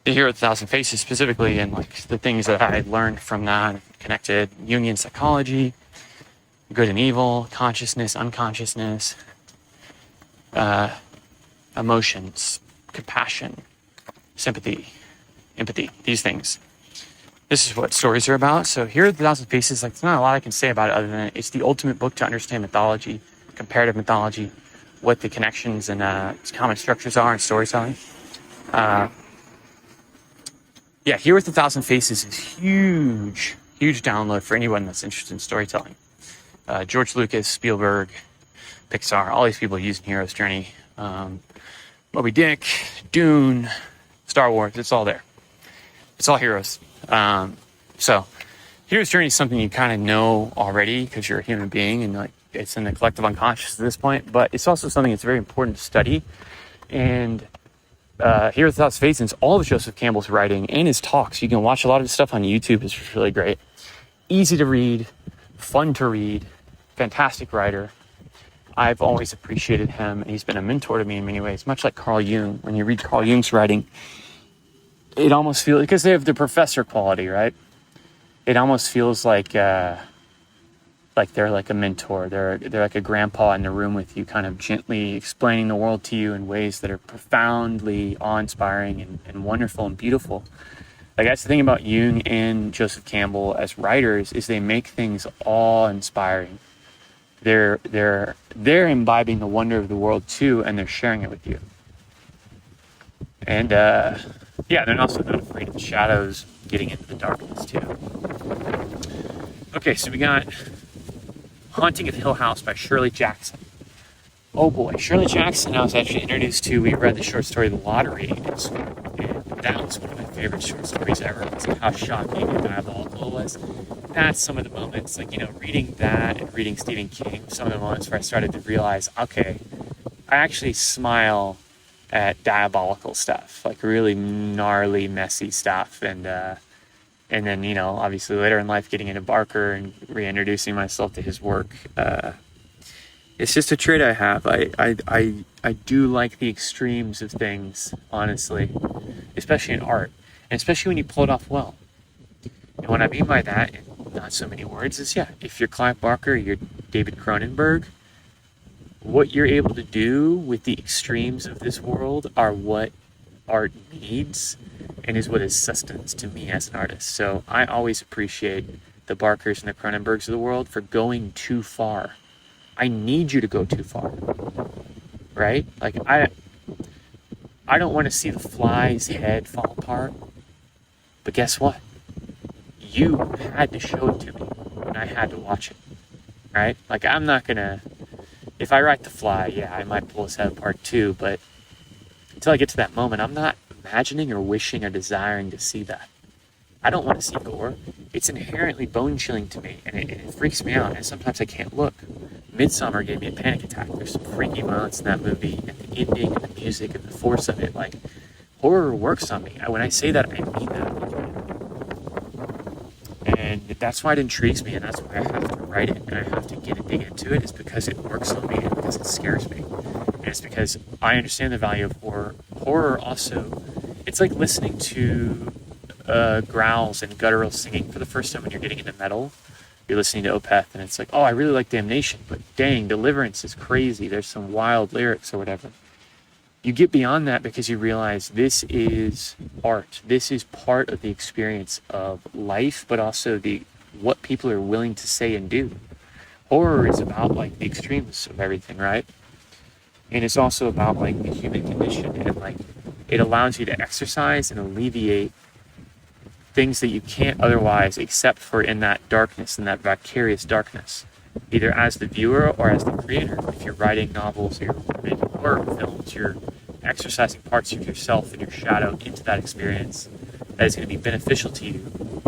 Hero with a Thousand Faces specifically, and the things that I learned from that, connected Jungian psychology, good and evil, consciousness, unconsciousness, emotions, compassion, sympathy, empathy, these things. This is what stories are about. So Here are the Thousand Faces. There's not a lot I can say about it other than it's the ultimate book to understand mythology, comparative mythology, what the connections and common structures are in storytelling. Here with a Thousand Faces is huge download for anyone that's interested in storytelling. George Lucas, Spielberg, Pixar, all these people using Hero's Journey. Moby Dick, Dune, Star Wars, it's all there. It's all heroes. So Hero's Journey is something you kind of know already because you're a human being and it's in the collective unconscious at this point, but it's also something that's very important to study. And Here with a Thousand Faces, all of Joseph Campbell's writing and his talks, you can watch a lot of his stuff on YouTube. It's really great. Easy to read, fun to read, fantastic writer. I've always appreciated him, and he's been a mentor to me in many ways, much like Carl Jung. When you read Carl Jung's writing, it almost feels, because they have the professor quality, right? It almost feels like they're like a mentor. They're like a grandpa in the room with you, kind of gently explaining the world to you in ways that are profoundly awe-inspiring and wonderful and beautiful. That's the thing about Jung and Joseph Campbell as writers, is they make things awe-inspiring. They're imbibing the wonder of the world too, and they're sharing it with you. And they're also not afraid of the shadows, getting into the darkness too. Okay, so we got Haunting of Hill House by Shirley Jackson. Oh boy, Shirley Jackson I was actually introduced to. We read the short story The Lottery in school, and that was one of my favorite short stories ever. It's how shocking and diabolical it was. That's some of the moments, reading that and reading Stephen King, some of the moments where I started to realize, okay, I actually smile at diabolical stuff, really gnarly, messy stuff. And then, obviously later in life, getting into Barker and reintroducing myself to his work. It's just a trait I have. I do like the extremes of things, honestly, especially in art, and especially when you pull it off well. And what I mean by that, in not so many words, is if you're Clive Barker, you're David Cronenberg, what you're able to do with the extremes of this world are what art needs and is what is sustenance to me as an artist. So I always appreciate the Barkers and the Cronenbergs of the world for going too far. I need you to go too far, right? I don't want to see the fly's head fall apart, but guess what? You had to show it to me, and I had to watch it, right? I'm not gonna, if I write The Fly, I might pull his head apart too, but until I get to that moment, I'm not imagining or wishing or desiring to see that. I don't want to see gore. It's inherently bone-chilling to me, and it freaks me out, and sometimes I can't look. Midsommar gave me a panic attack. There's some freaky violence in that movie, and the ending, and the music, and the force of it. Horror works on me. When I say that, I mean that. And that's why it intrigues me, and that's why I have to write it, and I have to dig into it, is because it works on me, and because it scares me. And it's because I understand the value of horror. Horror also, it's like listening to growls and guttural singing for the first time when you're getting into metal. you're listening to Opeth and it's like, oh, I really like Damnation, but dang, Deliverance is crazy. There's some wild lyrics or whatever. You get beyond that because you realize this is art. This is part of the experience of life, but also what people are willing to say and do. Horror is about like the extremes of everything, right? And it's also about like the human condition, and like it allows you to exercise and alleviate things that you can't otherwise, except for in that darkness, in that vicarious darkness, either as the viewer or as the creator. If you're writing novels or you're making horror films, you're exercising parts of yourself and your shadow into that experience that is going to be beneficial to you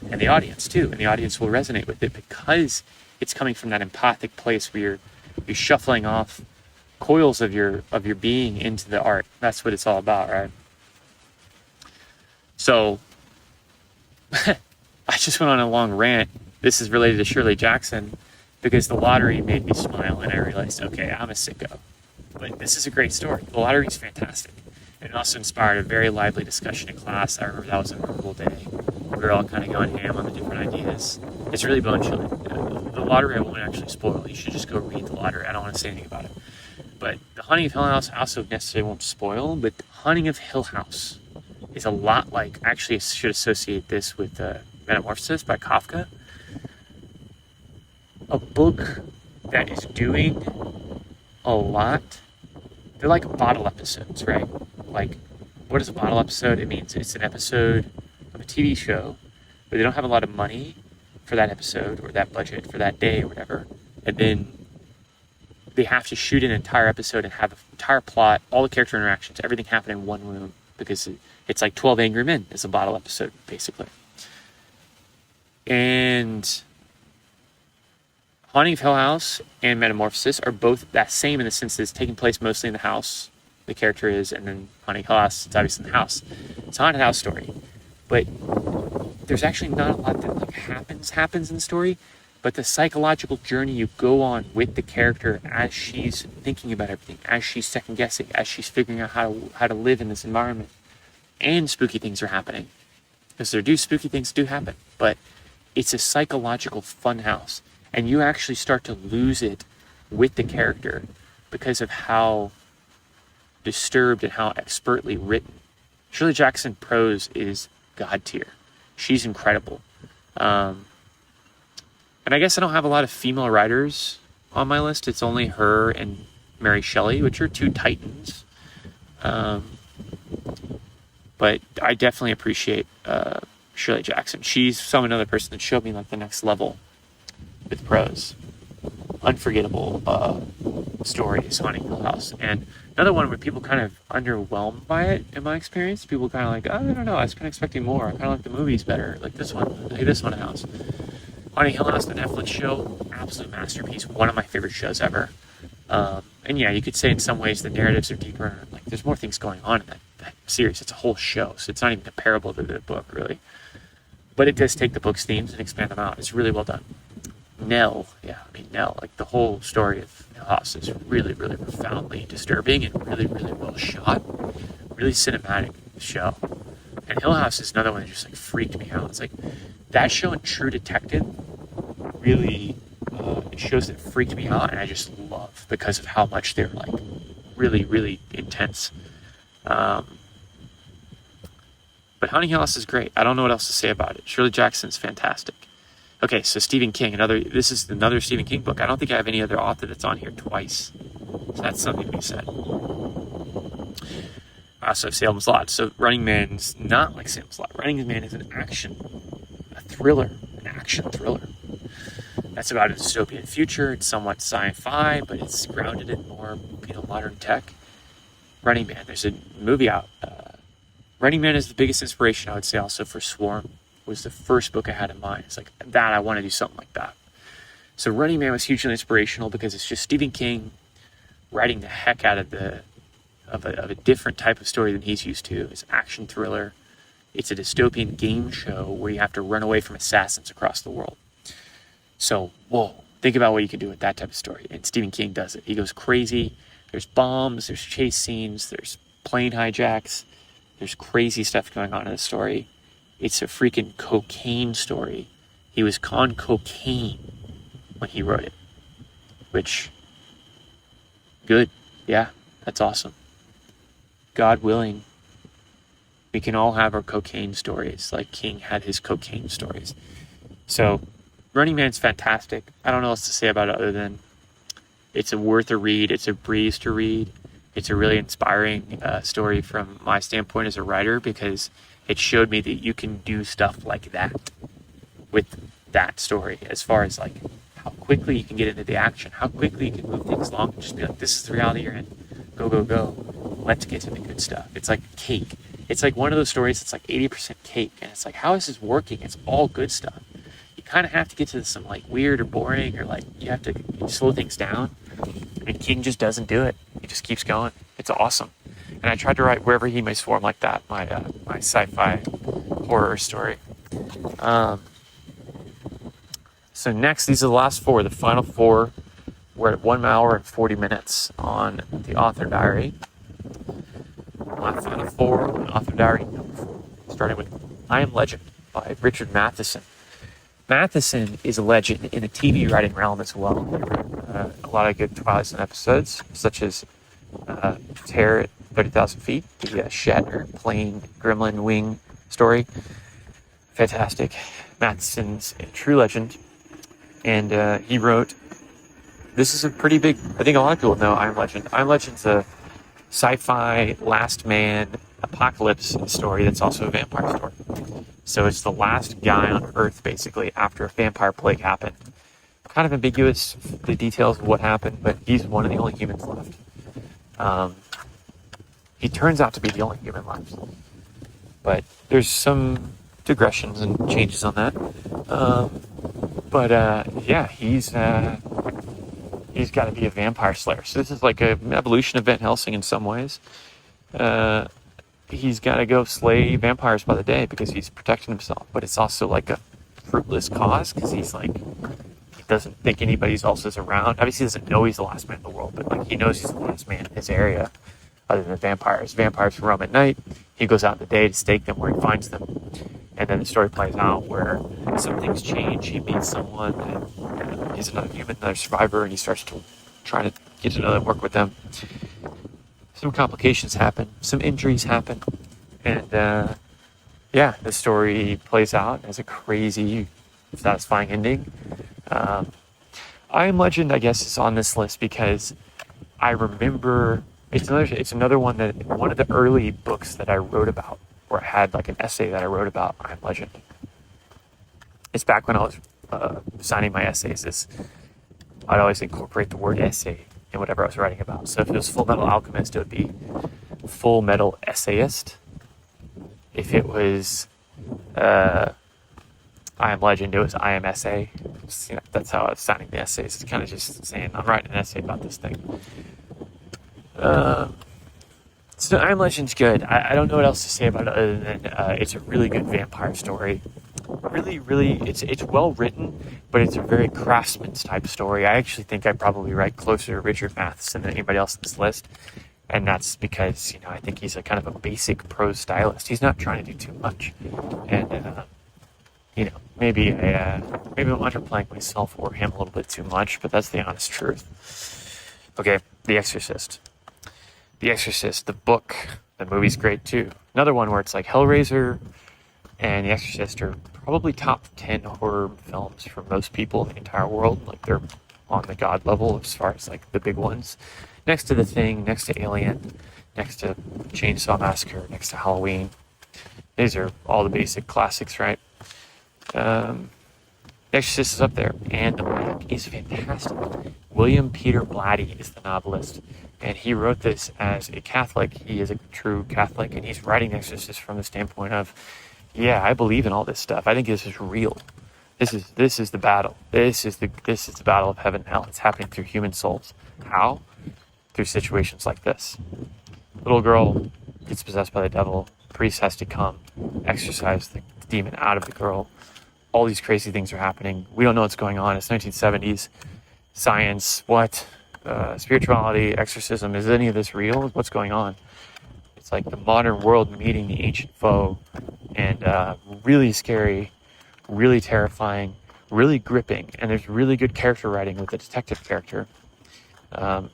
and the audience too. And the audience will resonate with it because it's coming from that empathic place where you're shuffling off coils of your being into the art. That's what it's all about, right? So I just went on a long rant. This is related to Shirley Jackson because The Lottery made me smile and I realized, okay, I'm a sicko. But this is a great story. The Lottery is fantastic. And it also inspired a very lively discussion in class. I remember that was a memorable day. We were all kind of going ham on the different ideas. It's really bone-chilling. The Lottery I won't actually spoil. You should just go read The Lottery. I don't want to say anything about it. But The Haunting of Hill House I also necessarily won't spoil, but The Haunting of Hill House is a lot like, actually I should associate this with Metamorphosis by Kafka. A book that is doing a lot. They're like bottle episodes, right? Like, what is a bottle episode? It means it's an episode of a TV show, but they don't have a lot of money for that episode or that budget for that day or whatever. And then they have to shoot an entire episode and have an entire plot, all the character interactions, everything happen in one room because it's like 12 Angry Men is a bottle episode, basically. And Haunting of Hill House and Metamorphosis are both that same in the sense that it's taking place mostly in the house. The character is, and then Haunting of Hill House, it's obviously in the house. It's a haunted house story. But there's actually not a lot that like happens in the story. But the psychological journey you go on with the character as she's thinking about everything, as she's second guessing, as she's figuring out how to live in this environment. And spooky things are happening. Because spooky things do happen. But it's a psychological fun house. And you actually start to lose it with the character because of how disturbed and how expertly written. Shirley Jackson prose is god tier. She's incredible. And I guess I don't have a lot of female writers on my list. It's only her and Mary Shelley, which are two titans. But I definitely appreciate Shirley Jackson. She's another person that showed me like the next level with prose. Unforgettable stories, Haunting Hill House. And another one where people kind of underwhelmed by it, in my experience. People kind of like, oh, I don't know, I was kind of expecting more. I kind of like the movies better. Like this one, house. Haunting Hill House, the Netflix show, absolute masterpiece. One of my favorite shows ever. And yeah, you could say in some ways the narratives are deeper. Like there's more things going on in that series. It's a whole show, so it's not even comparable to the book, really. But it does take the book's themes and expand them out. It's really well done. Nell, like the whole story of Hill House is really, really profoundly disturbing and really, really well shot. Really cinematic show. And Hill House is another one that just like freaked me out. It's like that show and True Detective really shows that freaked me out, and I just love because of how much they're like really, really intense. But Haunting Hill House is great. I don't know what else to say about it. Shirley Jackson's fantastic. Okay, so Stephen King, this is another Stephen King book. I don't think I have any other author that's on here twice. So that's something to be said. So Salem's Lot. So Running Man's not like Salem's Lot. Running Man is an action thriller. That's about a dystopian future. It's somewhat sci-fi, but it's grounded in more, modern tech. Running Man. There's a movie out. Running Man is the biggest inspiration, I would say, also for Swarm. Was the first book I had in mind. It's like that, I want to do something like that. So Running Man was hugely inspirational because it's just Stephen King writing the heck out of a different type of story than he's used to. It's action thriller. It's a dystopian game show where you have to run away from assassins across the world. So, whoa, think about what you can do with that type of story. And Stephen King does it. He goes crazy. There's bombs, there's chase scenes, there's plane hijacks, there's crazy stuff going on in the story. It's a freaking cocaine story He was on cocaine when he wrote it, which, good. Yeah, that's awesome. God willing, we can all have our cocaine stories, like King had his cocaine stories. So, Running Man's fantastic. I don't know what else to say about it other than it's worth a read. It's a breeze to read. It's a really inspiring story from my standpoint as a writer, because it showed me that you can do stuff like that with that story, as far as like how quickly you can get into the action, how quickly you can move things along, and just be like, this is the reality you're in. Go, go, go. Let's get to the good stuff. It's like cake. It's like one of those stories that's like 80% cake, and it's like, how is this working? It's all good stuff. You kind of have to get to some like weird or boring, or like you have to slow things down. And King just doesn't do it. He just keeps going. It's awesome. And I tried to write Wherever He May Swarm like that, my sci-fi horror story. So next, these are the last four, the final four. We're at 1 hour and 40 minutes on the author diary. My final four on author diary number 4, starting with I Am Legend by Richard Matheson. Matheson is a legend in the TV writing realm as well. He wrote a lot of good Twilight Zone episodes, such as Terror at 30,000 Feet, the Shatner plane gremlin wing story. Fantastic. Matheson's a true legend. And he wrote, this is a pretty big, I think a lot of people know I Am Legend. I Am Legend's a sci-fi last man apocalypse story that's also a vampire story. So it's the last guy on Earth, basically, after a vampire plague happened. Kind of ambiguous, the details of what happened, but he's one of the only humans left. He turns out to be the only human left. But there's some digressions and changes on that. Yeah, he's got to be a vampire slayer. So this is like an evolution of Van Helsing in some ways. He's got to go slay vampires by the day because he's protecting himself. But it's also like a fruitless cause, because he's like, he doesn't think anybody else is around. Obviously, he doesn't know he's the last man in the world, but like he knows he's the last man in his area, other than vampires. Vampires roam at night. He goes out in the day to stake them where he finds them. And then the story plays out where some things change. He meets someone, and he's another human, another survivor, and he starts to try to get to know them, work with them. Some complications happen, some injuries happen, and the story plays out as a crazy, satisfying ending. I Am Legend, I guess, is on this list because I remember it's another one of the early books that I wrote about, where I had like an essay that I wrote about I Am Legend. It's back when I was signing my essays. I'd always incorporate the word essay in whatever I was writing about. So if it was Full Metal Alchemist, it would be Full Metal Essayist. If it was I Am Legend, it was I Am Essay. That's how I was signing the essays. It's kind of just saying, I'm writing an essay about this thing. So I Am Legend's good. I don't know what else to say about it other than it's a really good vampire story. Really, really, it's well written, but it's a very craftsman's type story. I actually think I probably write closer to Richard Matheson than anybody else on this list, and that's because I think he's a kind of a basic prose stylist. He's not trying to do too much, and maybe I'm underplaying myself or him a little bit too much, but that's the honest truth. Okay, The Exorcist. The Exorcist, the book, the movie's great too. Another one where it's like Hellraiser and The Exorcist are probably top 10 horror films for most people in the entire world. Like they're on the god level as far as like the big ones. Next to The Thing, next to Alien, next to Chainsaw Massacre, next to Halloween. These are all the basic classics, right? The Exorcist is up there, and the book is fantastic. William Peter Blatty is the novelist, and he wrote this as a Catholic. He is a true Catholic, and he's writing The Exorcist from the standpoint of, yeah, I believe in all this stuff. I think this is real. This is the battle. This is the battle of heaven and hell. It's happening through human souls. How? Through situations like this. Little girl gets possessed by the devil. Priest has to come, exorcise the demon out of the girl. All these crazy things are happening. We don't know what's going on. It's 1970s. Science, what? Spirituality, exorcism. Is any of this real? What's going on? It's like the modern world meeting the ancient foe, and really scary, really terrifying, really gripping, and there's really good character writing with the detective character.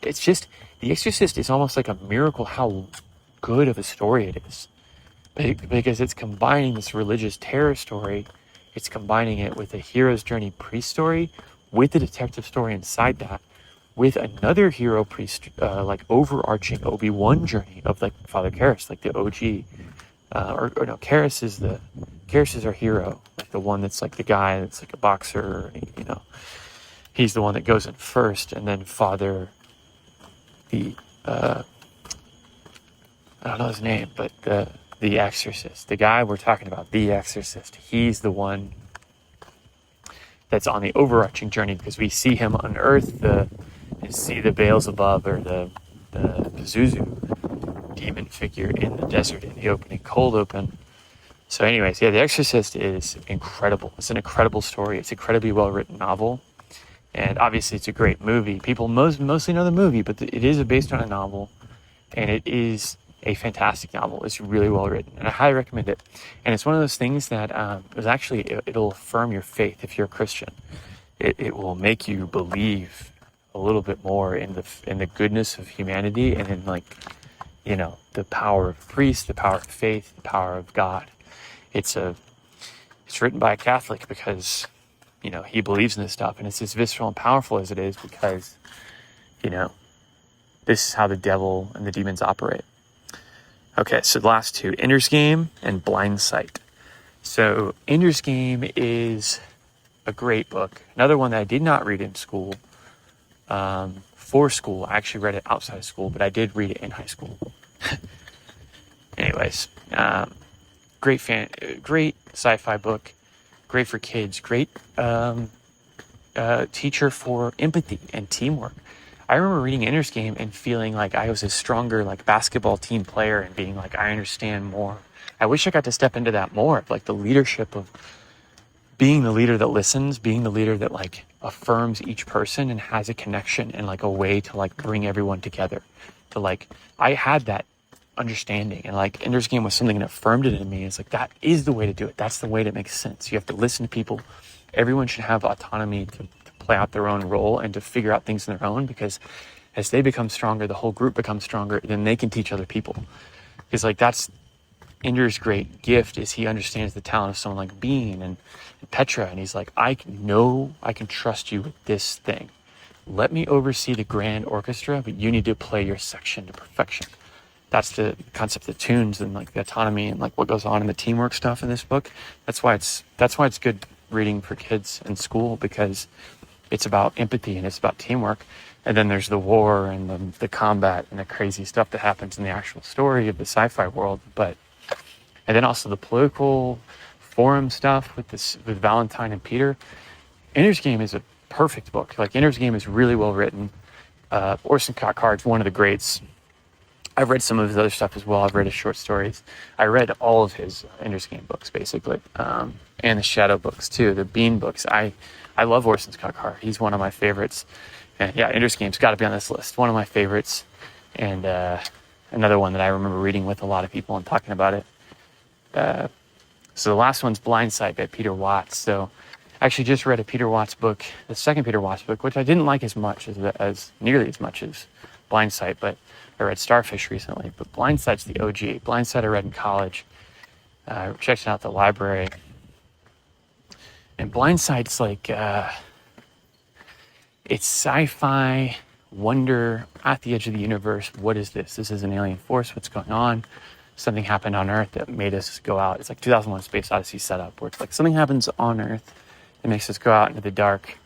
It's just, The Exorcist is almost like a miracle how good of a story it is, because it's combining this religious terror story, it's combining it with a hero's journey priest story, with the detective story inside that, with another hero priest, like overarching Obi-Wan journey of like Father Karras, like the OG, or no, Karras is our hero, like the one that's like the guy that's like a boxer, you know, he's the one that goes in first, and then Father, I don't know his name, but the Exorcist, the guy we're talking about, the Exorcist, he's the one that's on the overarching journey, because we see him unearth and see the Beelzebub, or the Pazuzu demon figure in the desert in the opening cold open. So anyways, yeah, The Exorcist is incredible. It's an incredible story. It's an incredibly well-written novel. And obviously it's a great movie. People mostly know the movie, but it is based on a novel. And it is a fantastic novel. It's really well written, and I highly recommend it. And it's one of those things that it'll affirm your faith if you're a Christian. It will make you believe a little bit more in the goodness of humanity, and in, like, you know, the power of priests, the power of faith, the power of God. It's written by a Catholic because, you know, he believes in this stuff, and it's as visceral and powerful as it is because, you know, this is how the devil and the demons operate. Okay, so the last two, Ender's Game and Blind Sight. So Ender's Game is a great book. Another one that I did not read in school. For school, I actually read it outside of school, but I did read it in high school. Anyways, great sci-fi book, great for kids, great teacher for empathy and teamwork. I remember reading Ender's Game and feeling like I was a stronger, like, basketball team player, and being like, I understand more. I wish I got to step into that more, like the leadership of being the leader that listens, being the leader that, like, affirms each person and has a connection and, like, a way to, like, bring everyone together. To, like, I had that understanding, and, like, Ender's Game was something that affirmed it in me. It's like, that is the way to do it. That's the way that makes sense. You have to listen to people. Everyone should have autonomy to play out their own role and to figure out things on their own, because as they become stronger, the whole group becomes stronger, then they can teach other people. Because, like, that's Ender's great gift, is he understands the talent of someone like Bean and Petra, and he's like, I know I can trust you with this thing. Let me oversee the grand orchestra, but you need to play your section to perfection. That's the concept of tunes and, like, the autonomy and, like, what goes on in the teamwork stuff in this book. That's why it's good reading for kids in school, because it's about empathy and it's about teamwork. And then there's the war and the combat and the crazy stuff that happens in the actual story of the sci-fi world. And then also the political forum stuff with Valentine and Peter. Ender's Game is a perfect book. Like, Ender's Game is really well written. Orson Scott Card's one of the greats. I've read some of his other stuff as well. I've read his short stories. I read all of his Ender's Game books, basically, and the Shadow books too, the Bean books. I love Orson Scott Card. He's one of my favorites. And yeah, Ender's Game's got to be on this list. One of my favorites, and another one that I remember reading with a lot of people and talking about it. So the last one's Blind Sight by Peter Watts. So I actually just read a Peter Watts book, the second Peter Watts book, which I didn't like as much as nearly as much as Blind Sight, but I read Starfish recently. But Blind Sight's the OG. Blind Sight I read in college. I checked it out at the library. And Blind Sight's like, it's sci-fi, wonder, at the edge of the universe. What is this? This is an alien force. What's going on? Something happened on Earth that made us go out. It's like 2001 Space Odyssey setup, where it's like something happens on Earth that makes us go out into the dark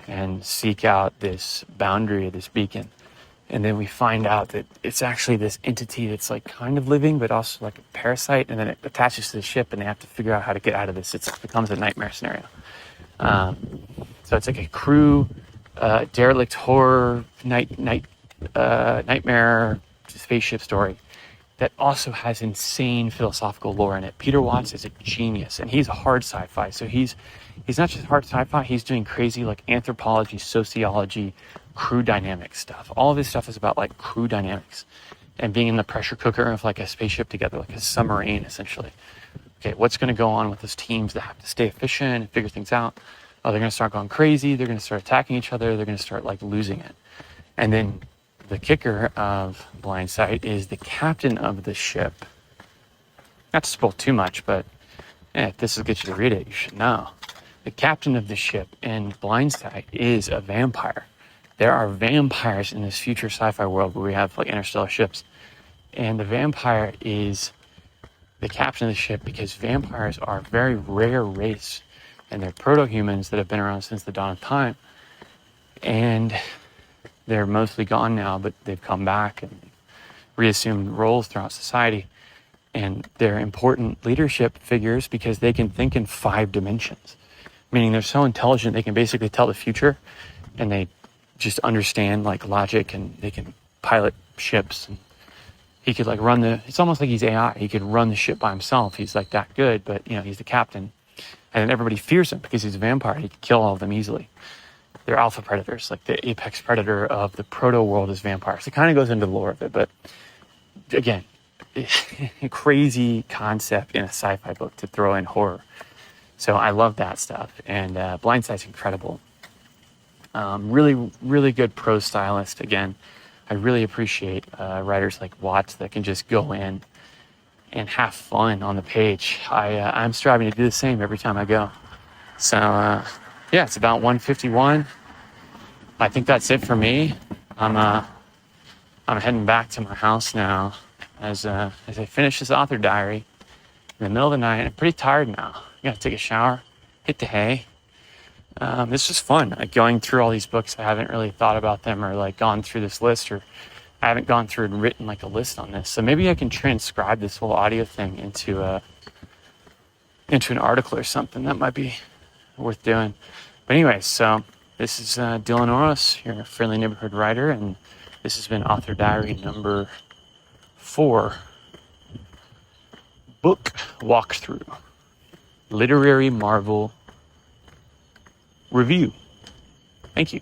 and seek out this boundary of this beacon. And then we find out that it's actually this entity that's, like, kind of living, but also like a parasite. And then it attaches to the ship, and they have to figure out how to get out of this. It becomes a nightmare scenario. So it's like a crew, derelict horror, nightmare spaceship story that also has insane philosophical lore in it. Peter Watts is a genius, and he's a hard sci-fi. So he's not just hard sci-fi, he's doing crazy, like, anthropology, sociology, crew dynamics stuff. All of this stuff is about, like, crew dynamics and being in the pressure cooker of, like, a spaceship together, like a submarine, essentially. Okay, what's going to go on with those teams that have to stay efficient and figure things out? oh, they're going to start going crazy. They're going to start attacking each other. They're going to start like losing it. And then the kicker of Blind Sight is the captain of the ship. Not to spoil too much, but if this will get you to read it, you should know. The captain of the ship in Blind Sight is a vampire. There are vampires in this future sci-fi world where we have like interstellar ships. And the vampire is the captain of the ship because vampires are a very rare race. And they're proto-humans that have been around since the dawn of time. And they're mostly gone now, but they've come back and reassumed roles throughout society. And they're important leadership figures because they can think in 5 dimensions. Meaning they're so intelligent, they can basically tell the future. And they just understand like logic, and they can pilot ships. And he could like it's almost like he's AI. He could run the ship by himself. He's like that good, but he's the captain. And then everybody fears him because he's a vampire. He can kill all of them easily. They're alpha predators, like the apex predator of the proto world is vampires. It kind of goes into the lore of it, but again, a crazy concept in a sci-fi book to throw in horror. So I love that stuff. And Blind Sight's incredible. Really, really good prose stylist. Again, I really appreciate writers like Watts that can just go in and have fun on the page. I'm striving to do the same every time I go. So, yeah, it's about 1:51. I think that's it for me. I'm heading back to my house now as I finish this author diary in the middle of the night. I'm pretty tired now. I gotta take a shower, hit the hay. This was fun, like going through all these books. I haven't really thought about them or like gone through this list, or I haven't gone through and written like a list on this. So maybe I can transcribe this whole audio thing into an article or something. That might be worth doing. But anyways, so this is Dylan Oros, your friendly neighborhood writer, and this has been Author Diary number 4, book walkthrough, literary marvel review. Thank you.